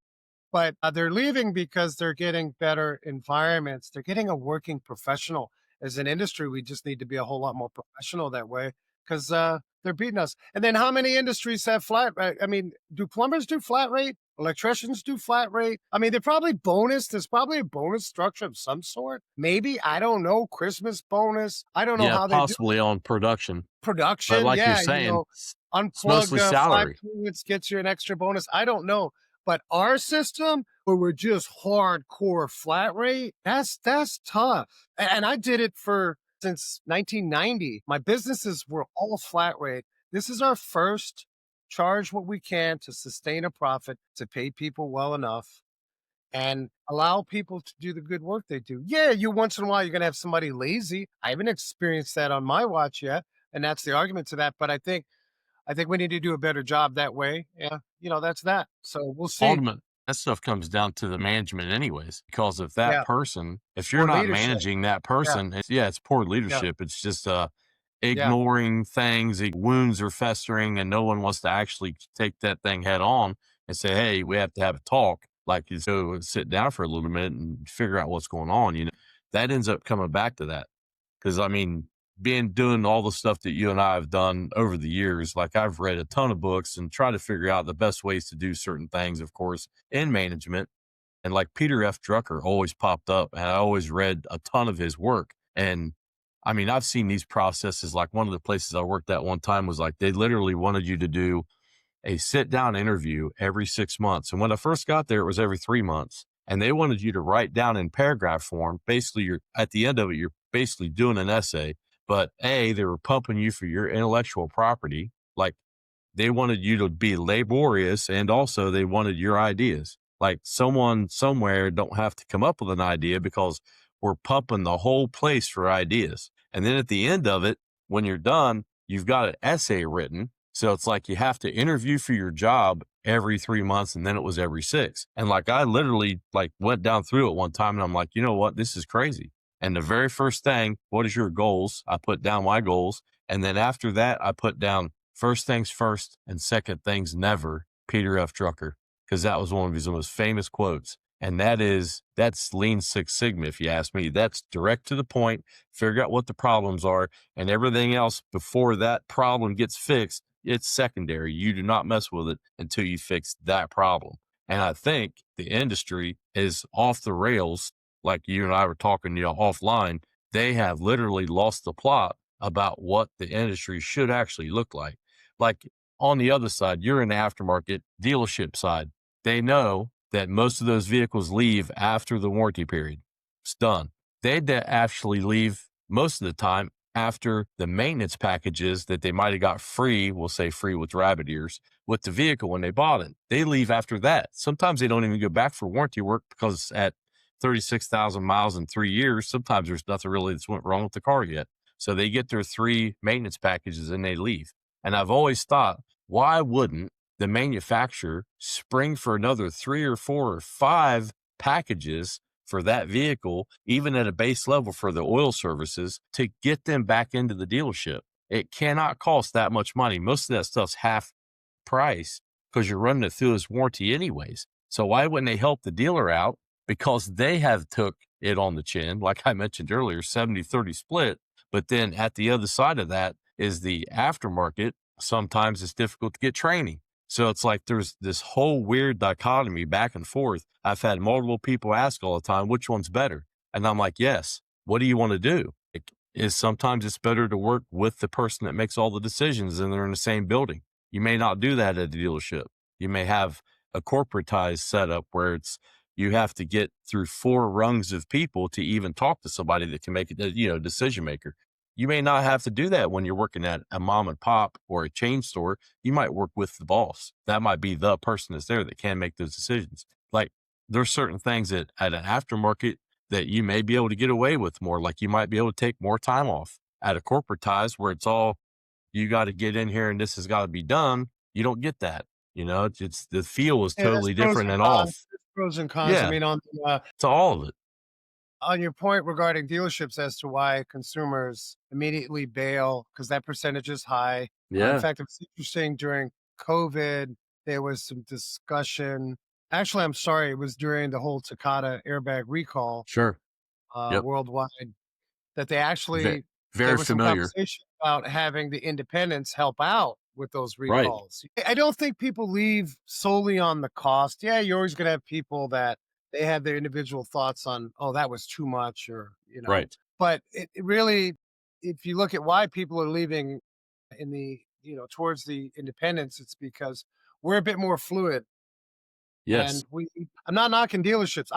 but they're leaving because they're getting better environments. They're getting a working professional. As an industry, we just need to be a whole lot more professional that way because they're beating us. And then how many industries have flat rate? I mean, do plumbers do flat rate? Electricians do flat rate? I mean, they're probably bonus. There's probably a bonus structure of some sort. Maybe, I don't know, Christmas bonus. I don't know Yeah, how they do possibly on production. But production. like you're Yeah, saying, it's unplug mostly 5 salary. fluids, gets you an extra bonus. I don't know. But our system where we're just hardcore flat rate, that's tough. And I did it for since 1990. My businesses were all flat rate. This is our first charge what we can to sustain a profit, to pay people well enough and allow people to do the good work they do. Yeah, you once in a while you're gonna have somebody lazy. I haven't experienced that on my watch yet, and that's the argument to that. But I think we need to do a better job that way. Yeah, that's that. So we'll see. Ultimate that stuff comes down to the management anyways, because Yeah, if you're or not leadership. managing that Yeah, person, it's poor yeah, leadership. It's just, yeah, ignoring things, wounds are festering, and no one wants to actually take that thing head on and say, "Hey, we have to have a talk." Like, you so sit down for a little bit and figure out what's going on, That ends up coming back to that. Because I mean, doing all the stuff that you and I have done over the years, like I've read a ton of books and try to figure out the best ways to do certain things, of course, in management. And like Peter F. Drucker always popped up, and I always read a ton of his work. And I mean, I've seen these processes. Like one of the places I worked at one time was like they literally wanted you to do a sit down interview every 6 months. And when I first got there, it was every 3 months. And they wanted you to write down in paragraph form. Basically, you're at the end of it, you're basically doing an essay. But they were pumping you for your intellectual property. Like they wanted you to be laborious, and also they wanted your ideas. Like someone somewhere don't have to come up with an idea because we're pumping the whole place for ideas. And then at the end of it, when you're done, you've got an essay written. So it's like you have to interview for your job every 3 months, and then it was every six. And like I literally like went down through it one time and I'm like, you know what? This is crazy. And the very first thing, what is your goals? I put down my goals. And then after that, I put down first things first and second things never, Peter F. Drucker, because that was one of his most famous quotes. And that's Lean Six Sigma, if you ask me. That's direct to the point, figure out what the problems are, and everything else before that problem gets fixed, it's secondary. You do not mess with it until you fix that problem. And I think the industry is off the rails, like you and I were talking, offline. They have literally lost the plot about what the industry should actually look like. Like on the other side, you're in the aftermarket dealership side. They know that most of those vehicles leave after the warranty period. It's done. Actually leave most of the time after the maintenance packages that they might have got free, we'll say free with rabbit ears, with the vehicle when they bought it. They leave after that. Sometimes they don't even go back for warranty work because at 36,000 miles in 3 years, sometimes there's nothing really that's went wrong with the car yet. So they get their 3 maintenance packages and they leave. And I've always thought, why wouldn't the manufacturer spring for another 3 or 4 or 5 packages for that vehicle, even at a base level for the oil services, to get them back into the dealership? It cannot cost that much money. Most of that stuff's half price because you're running it through his warranty anyways. So why wouldn't they help the dealer out? Because they have took it on the chin. Like I mentioned earlier, 70-30 split. But then at the other side of that is the aftermarket. Sometimes it's difficult to get training. So it's like there's this whole weird dichotomy back and forth. I've had multiple people ask all the time, which one's better? And I'm like, yes. What do you want to do? Sometimes it's better to work with the person that makes all the decisions and they're in the same building. You may not do that at a dealership. You may have a corporatized setup where you have to get through 4 rungs of people to even talk to somebody that can make a decision maker. You may not have to do that when you're working at a mom and pop or a chain store. You might work with the boss. That might be the person that's there that can make those decisions. Like there's certain things that at an aftermarket, that you may be able to get away with more. Like you might be able to take more time off at a corporate ties where it's all you got to get in here and this has got to be done. You don't get that. It's the feel is Yeah, there's totally pros different and and cons. off. There's pros and cons. I Yeah, mean, to all of it. on your point regarding dealerships as to why consumers immediately bail because that percentage is high. In Yeah, fact, it's interesting during COVID, there was some discussion. Actually, I'm sorry, it was during the whole Takata airbag recall sure. Yep. worldwide that they Ve- actually there very was some familiar. conversation about having the independents help out with those Right. recalls. I don't think people leave solely on the cost. Yeah, you're always going to have people that they have their individual thoughts on, oh, that was too much, or Right. but it really, if you look at why people are leaving towards the independents, it's because we're a bit more fluid Yes. and I'm not knocking dealerships.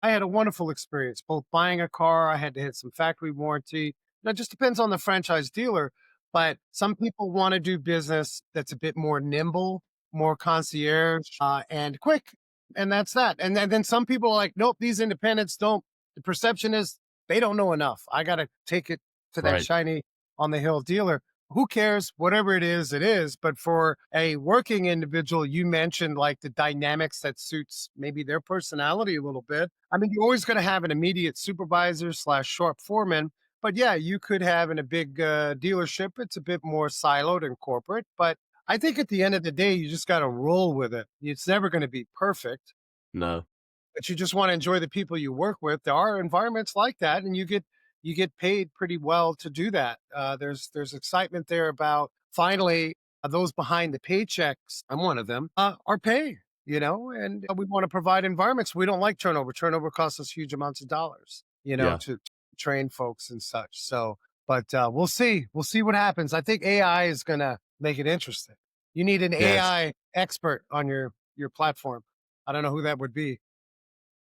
I had a wonderful experience, both buying a car, I had to hit some factory warranty. It just depends on the franchise dealer, but some people want to do business that's a bit more nimble, more concierge, and quick. And that's that. And then some people are like, nope, these independents don't. The perception is they don't know enough. I got to take it to that Right. shiny on the hill dealer. Who cares? Whatever it is, it is. But for a working individual, you mentioned like the dynamics that suits maybe their personality a little bit. I mean, you're always going to have an immediate supervisor slash short foreman. But yeah, you could have in a big dealership, it's a bit more siloed and corporate. But I think at the end of the day, you just got to roll with it. It's never going to be perfect, No. but you just want to enjoy the people you work with. There are environments like that, and you get paid pretty well to do that. There's excitement there about finally those behind the paychecks. I'm one of them. Are paid, and we want to provide environments. We don't like turnover. Turnover costs us huge amounts of dollars, Yeah. to train folks and such. So, but we'll see. We'll see what happens. I think AI is gonna make it interesting. You need an Yes. AI expert on your platform. I don't know who that would be.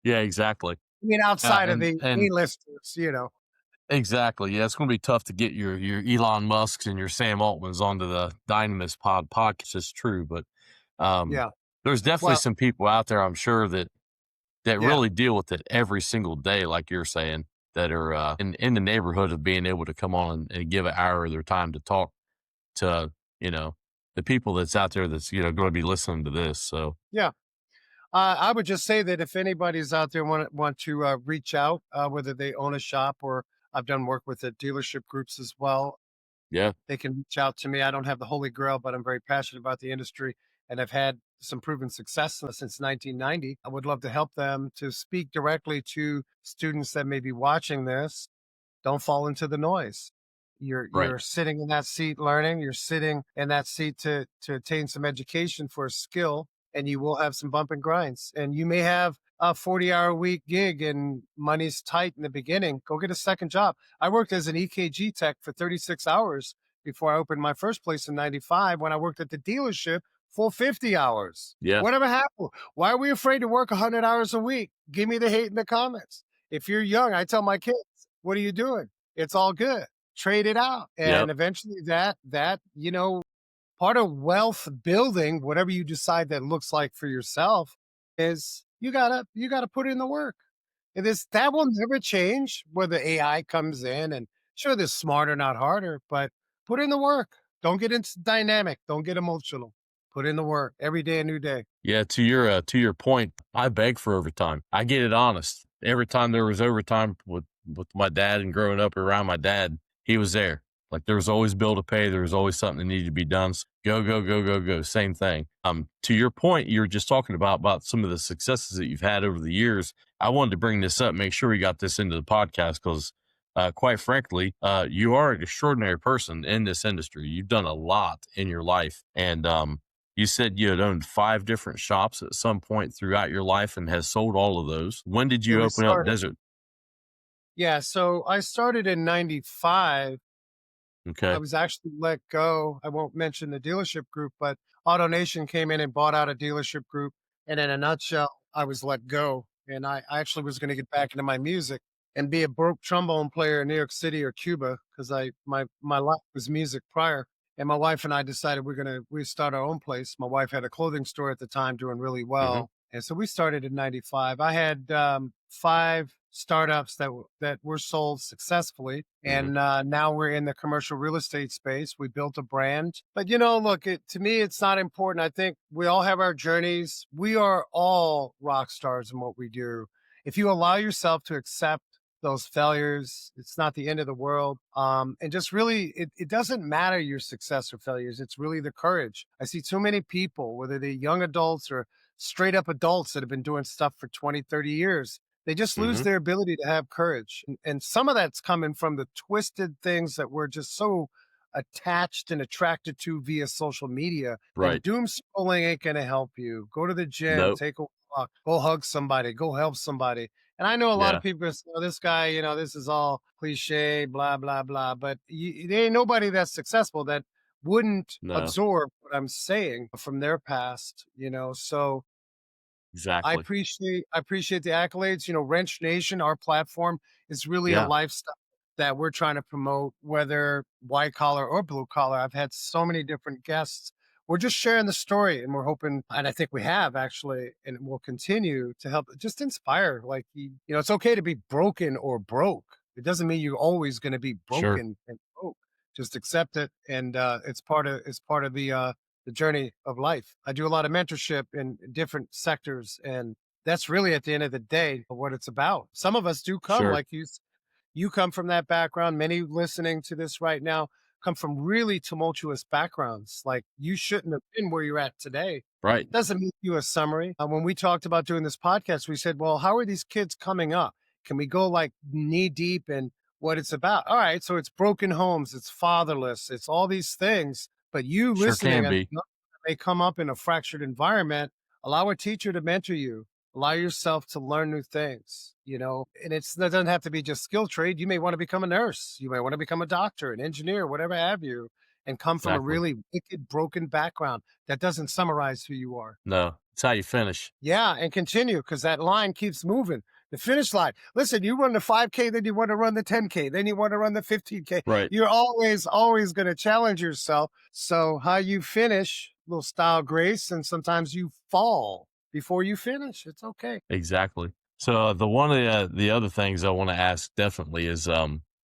Yeah, exactly. I mean, outside of the And A-listers. exactly. Yeah, it's going to be tough to get your Elon Musks and your Sam Altmans onto the Dynamis podcast. It's true, but um, Yeah. there's definitely Well, some people out there, I'm sure, that yeah. really deal with it every single day, like you're saying, that are in the neighborhood of being able to come on and give an hour of their time to talk to you know the people that's out there that's going to be listening to this. So Yeah. I would just say that if anybody's out there want to reach out, whether they own a shop or I've done work with the dealership groups as well, yeah, they can reach out to me. I don't have the holy grail, but I'm very passionate about the industry and I've had some proven success since 1990. I would love to help them to speak directly to students that may be watching this. Don't fall into the noise. right, You're sitting in that seat learning. You're sitting in that seat to attain some education for a skill, and you will have some bump and grinds. And you may have a 40-hour week gig and money's tight in the beginning. Go get a second job. I worked as an EKG tech for 36 hours before I opened my first place in 95 when I worked at the dealership for 50 hours. yeah, Whatever happened? Why are we afraid to work 100 hours a week? Give me the hate in the comments. If you're young, I tell my kids, what are you doing? It's all good. Trade it out. yep, And eventually part of wealth building, whatever you decide that looks like for yourself, is you gotta put in the work. And that will never change whether AI comes in and sure they're smarter, not harder, but put in the work. Don't get into dynamic. Don't get emotional. Put in the work every day, a new day. yeah. To your point, I beg for overtime. I get it honest. Every time there was overtime with my dad and growing up around my dad, he was there. Like there was always bill to pay. There was always something that needed to be done. So go, go, go, go, go. Same thing. To your point, you were just talking about some of the successes that you've had over the years. I wanted to bring this up, make sure we got this into the podcast because, quite frankly, you are an extraordinary person in this industry. You've done a lot in your life, and you said you had owned 5 different shops at some point throughout your life and has sold all of those. When did Yeah, you we open up started. Desert? Yeah, so I started in 95. I Okay. was actually let go. I won't mention the dealership group, but AutoNation came in and bought out a dealership group. And in a nutshell, I was let go. And I actually was going to get back into my music and be a broke trombone player in New York City or Cuba because my life was music prior. And my wife and I decided we start our own place. My wife had a clothing store at the time doing really Mhm. well. And so we started in 95. I had 5 startups that were sold successfully. Hmm. And now we're in the commercial real estate space. We built a brand. But, you know, look, to me, it's not important. I think we all have our journeys. We are all rock stars in what we do. If you allow yourself to accept those failures, it's not the end of the world. And just really, it doesn't matter your success or failures. It's really the courage. I see too many people, whether they're young adults or straight up adults that have been doing stuff for 20, 30 years. They just lose Hmm. their ability to have courage. And some of that's coming from the twisted things that we're just so attached and attracted to via social media. And Right. doom scrolling ain't going to help you. Go to the gym, Nope. take a walk, go hug somebody, go help somebody. And I know a lot of Yeah. people say, oh, this guy, you know, this is all cliche, blah, blah, blah. But there ain't nobody that's successful that wouldn't No. absorb what I'm saying from their past, you know. So Exactly. I appreciate the accolades. You know, Wrench Nation, our platform is really a Yeah. lifestyle that we're trying to promote, whether white collar or blue collar. I've had so many different guests. We're just sharing the story, and we're hoping, and I think we have actually, and we'll continue to help just inspire. Like, you know, it's okay to be broken or broke. It doesn't mean you're always going to be Sure. broken and broke. Just accept it, and it's part of the journey of life. I do a lot of mentorship in different sectors, and that's really at the end of the day what it's about. Some of us do come, Sure. like you come from that background. Many listening to this right now come from really tumultuous backgrounds. Like you shouldn't have been where you're at today. Right. Doesn't make you a summary. When we talked about doing this podcast, we said, well, how are these kids coming up? Can we go like knee deep in what it's about? All right. So it's broken homes, it's fatherless, it's all these things. But you Sure listening can and be. may come up in a fractured environment, allow a teacher to mentor you, allow yourself to learn new things, you know, and that doesn't have to be just skill trade. You may want to become a nurse. You may want to become a doctor, an engineer, whatever have you, and come from a Exactly. really wicked, broken background that doesn't summarize who you are. No. It's how you finish. Yeah, and continue because that line keeps moving. The finish line. Listen, you run the 5K, then you want to run the 10K, then you want to run the 15K. Right. You're always going to challenge yourself. So how you finish, little style grace, and sometimes you fall before you finish. It's okay. Exactly. So the one of the other things I want to ask definitely is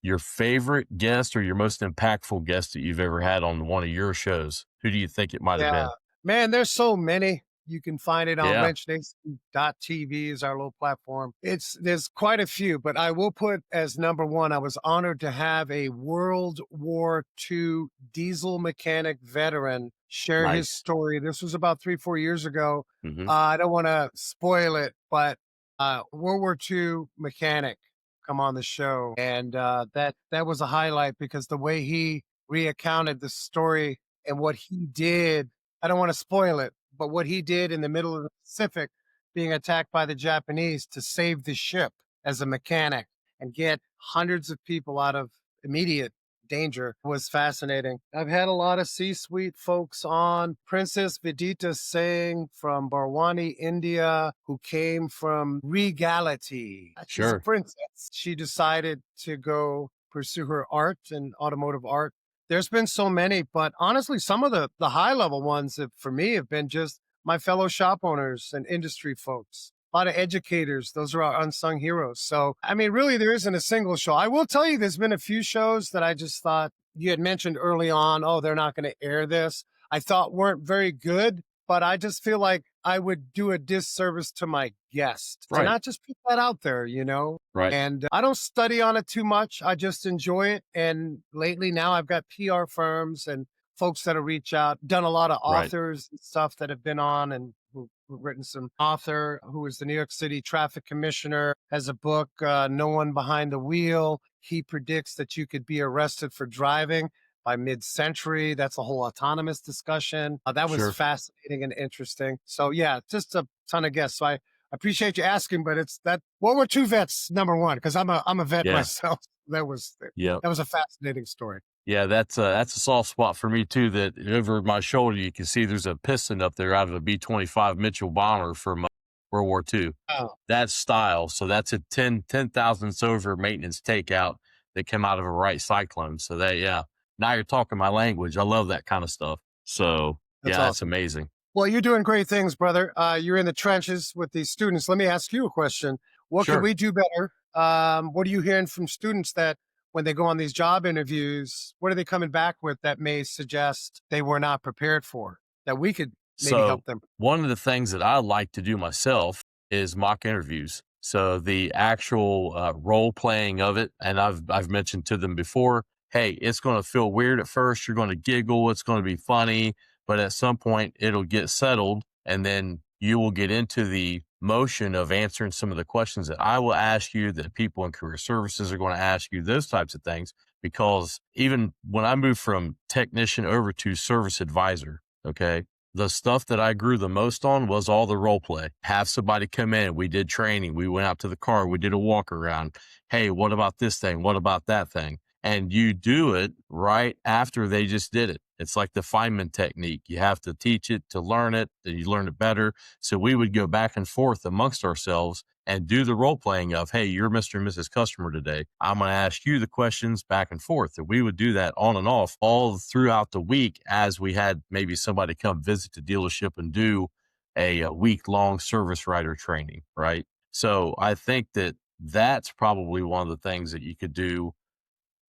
your favorite guest or your most impactful guest that you've ever had on one of your shows. Who do you think it might have Yeah. been? Man, there's so many. You can find it on Yeah. wrenchnation.tv is our little platform. There's quite a few, but I will put as number one, I was honored to have a World War II diesel mechanic veteran share his Nice. story. This was about 3, 4 years ago. Hmm. I don't want to spoil it, but World War II mechanic come on the show. And that was a highlight because the way he recounted the story and what he did, I don't want to spoil it, but what he did in the middle of the Pacific, being attacked by the Japanese to save the ship as a mechanic and get hundreds of people out of immediate danger was fascinating. I've had a lot of C-suite folks on. Princess Vidita Singh from Barwani, India, who came from regality. She's a Sure. princess. She decided to go pursue her art and automotive art. There's been so many, but honestly, some of the high level ones that for me have been just my fellow shop owners and industry folks. A lot of educators, those are our unsung heroes. So, I mean, really, there isn't a single show. I will tell you, there's been a few shows that I just thought you had mentioned early on, oh, they're not going to air this. I thought weren't very good, but I just feel like I would do a disservice to my guest to Right. not just put that out there, you know? Right. And I don't study on it too much. I just enjoy it. And lately now I've got PR firms and folks that'll reach out, done a lot of Right. authors and stuff that have been on and who've written some author who is the New York City traffic commissioner, has a book, No One Behind the Wheel. He predicts that you could be arrested for driving by mid-century. That's a whole autonomous discussion. That was Sure. fascinating and interesting. So yeah, just a ton of guests. So I appreciate you asking, but it's that World War II vets number one because I'm a vet Yeah. myself. That was Yep. that was a fascinating story. Yeah, that's a soft spot for me too. That over my shoulder, you can see there's a piston up there out of a B-25 Mitchell bomber from World War II. Oh, That style. So that's a 10 thousandths over maintenance takeout that came out of a Wright Cyclone. So that, yeah, now you're talking my language. I love that kind of stuff. So that's yeah, that's awesome. amazing. Well, you're doing great things, brother. You're in the trenches with these students. Let me ask you a question. What could Sure. we do better? What are you hearing from students that when they go on these job interviews, what are they coming back with that may suggest they were not prepared for, that we could maybe So help them? one of the things that I like to do myself is mock interviews. So the actual role playing of it, and I've mentioned to them before, hey, it's going to feel weird at first. You're going to giggle. It's going to be funny, but at some point it'll get settled, and then you will get into the motion of answering some of the questions that I will ask you, that people in career services are going to ask you, those types of things. Because even when I moved from technician over to service advisor, okay, the stuff that I grew the most on was all the role play. Have somebody come in. We did training. We went out to the car. We did a walk around. Hey, what about this thing? What about that thing? And you do it right after they just did it. It's like the Feynman technique. You have to teach it to learn it, then you learn it better. So we would go back and forth amongst ourselves and do the role playing of, hey, you're Mr. and Mrs. Customer today. I'm going to ask you the questions back and forth. And we would do that on and off all throughout the week as we had maybe somebody come visit the dealership and do a week long service writer training, right? So I think that that's probably one of the things that you could do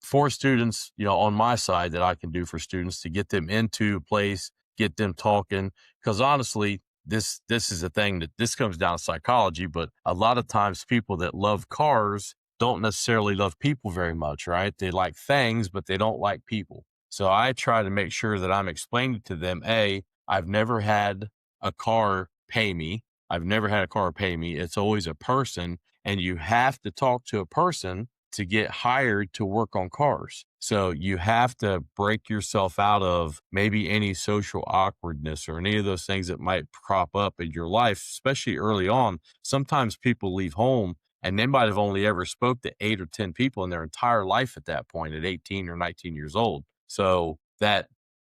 for students, on my side that I can do for students to get them into a place, get them talking. Because honestly, this is a thing that this comes down to psychology, but a lot of times people that love cars don't necessarily love people very much, right? They like things, but they don't like people. So I try to make sure that I'm explaining to them, I've never had a car pay me. I've never had a car pay me. It's always a person, and you have to talk to a person to get hired to work on cars. So you have to break yourself out of maybe any social awkwardness or any of those things that might crop up in your life, especially early on. Sometimes people leave home and they might have only ever spoke to 8 or 10 people in their entire life at that point at 18 or 19 years old. So that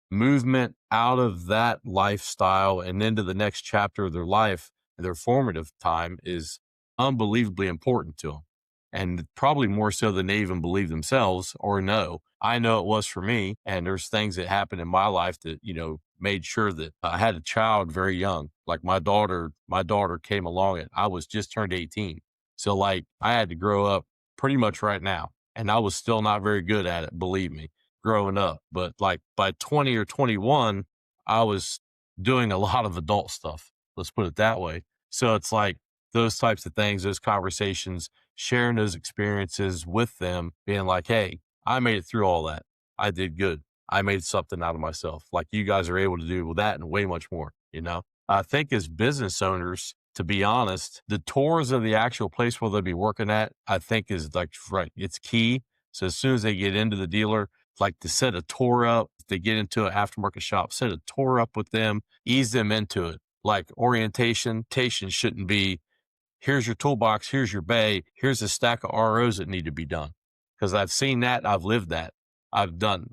movement out of that lifestyle and into the next chapter of their life, their formative time, is unbelievably important to them, and probably more so than they even believe themselves or know. I know it was for me. And there's things that happened in my life that, made sure that I had a child very young. Like my daughter came along and I was just turned 18. So like I had to grow up pretty much right now. And I was still not very good at it, believe me, growing up. But like by 20 or 21, I was doing a lot of adult stuff. Let's put it that way. So it's like those types of things, those conversations, sharing those experiences with them, being like, hey, I made it through all that. I did good. I made something out of myself, like you guys are able to do with that and way much more. I think as business owners, to be honest, the tours of the actual place where they'll be working at, I think is like, right, it's key. So as soon as they get into the dealer, like to set a tour up, if they get into an aftermarket shop, set a tour up with them, ease them into it. Like orientation shouldn't be, here's your toolbox, here's your bay, here's a stack of ROs that need to be done. Because I've seen that, I've lived that, I've been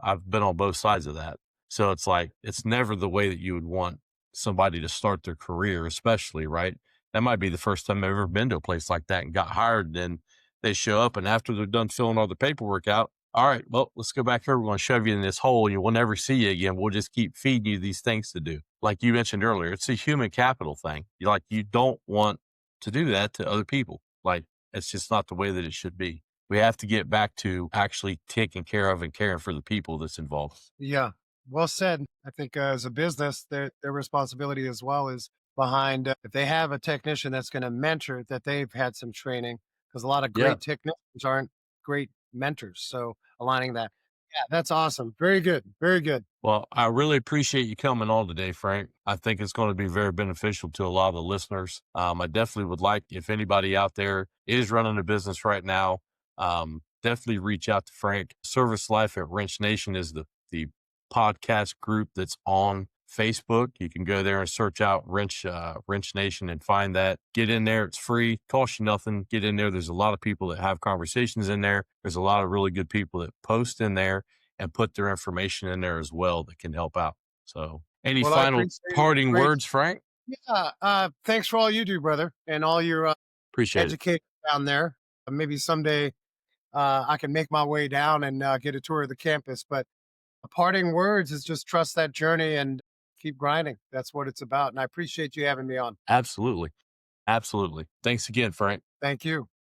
on both sides of that. So it's like, it's never the way that you would want somebody to start their career, especially, right? That might be the first time I've ever been to a place like that and got hired. Then they show up, and after they're done filling all the paperwork out, all right, well, let's go back here. We're going to shove you in this hole. And we'll never see you again. We'll just keep feeding you these things to do. Like you mentioned earlier, it's a human capital thing. You don't want to do that to other people. Like, it's just not the way that it should be. We have to get back to actually taking care of and caring for the people that's involved. Yeah, well said. I think as a business, their responsibility as well is behind if they have a technician that's going to mentor, that they've had some training, because a lot of Yeah. great technicians aren't great mentors. So aligning that, yeah, that's awesome. Very good. Very good. Well, I really appreciate you coming on today, Frank. I think it's going to be very beneficial to a lot of the listeners. I definitely would like, if anybody out there is running a business right now, definitely reach out to Frank. Service Life at Wrench Nation is the podcast group that's on Facebook. You can go there and search out Wrench Nation and find that. Get in there. It's free. Costs you nothing. Get in there. There's a lot of people that have conversations in there. There's a lot of really good people that post in there and put their information in there as well that can help out. So, any Well, I final appreciate it. parting Great. words, Frank? Yeah. Thanks for all you do, brother, and all your Appreciate it. education down there. Maybe someday I can make my way down and get a tour of the campus. But parting words is just trust that journey and keep grinding. That's what it's about. And I appreciate you having me on. Absolutely. Absolutely. Thanks again, Frank. Thank you.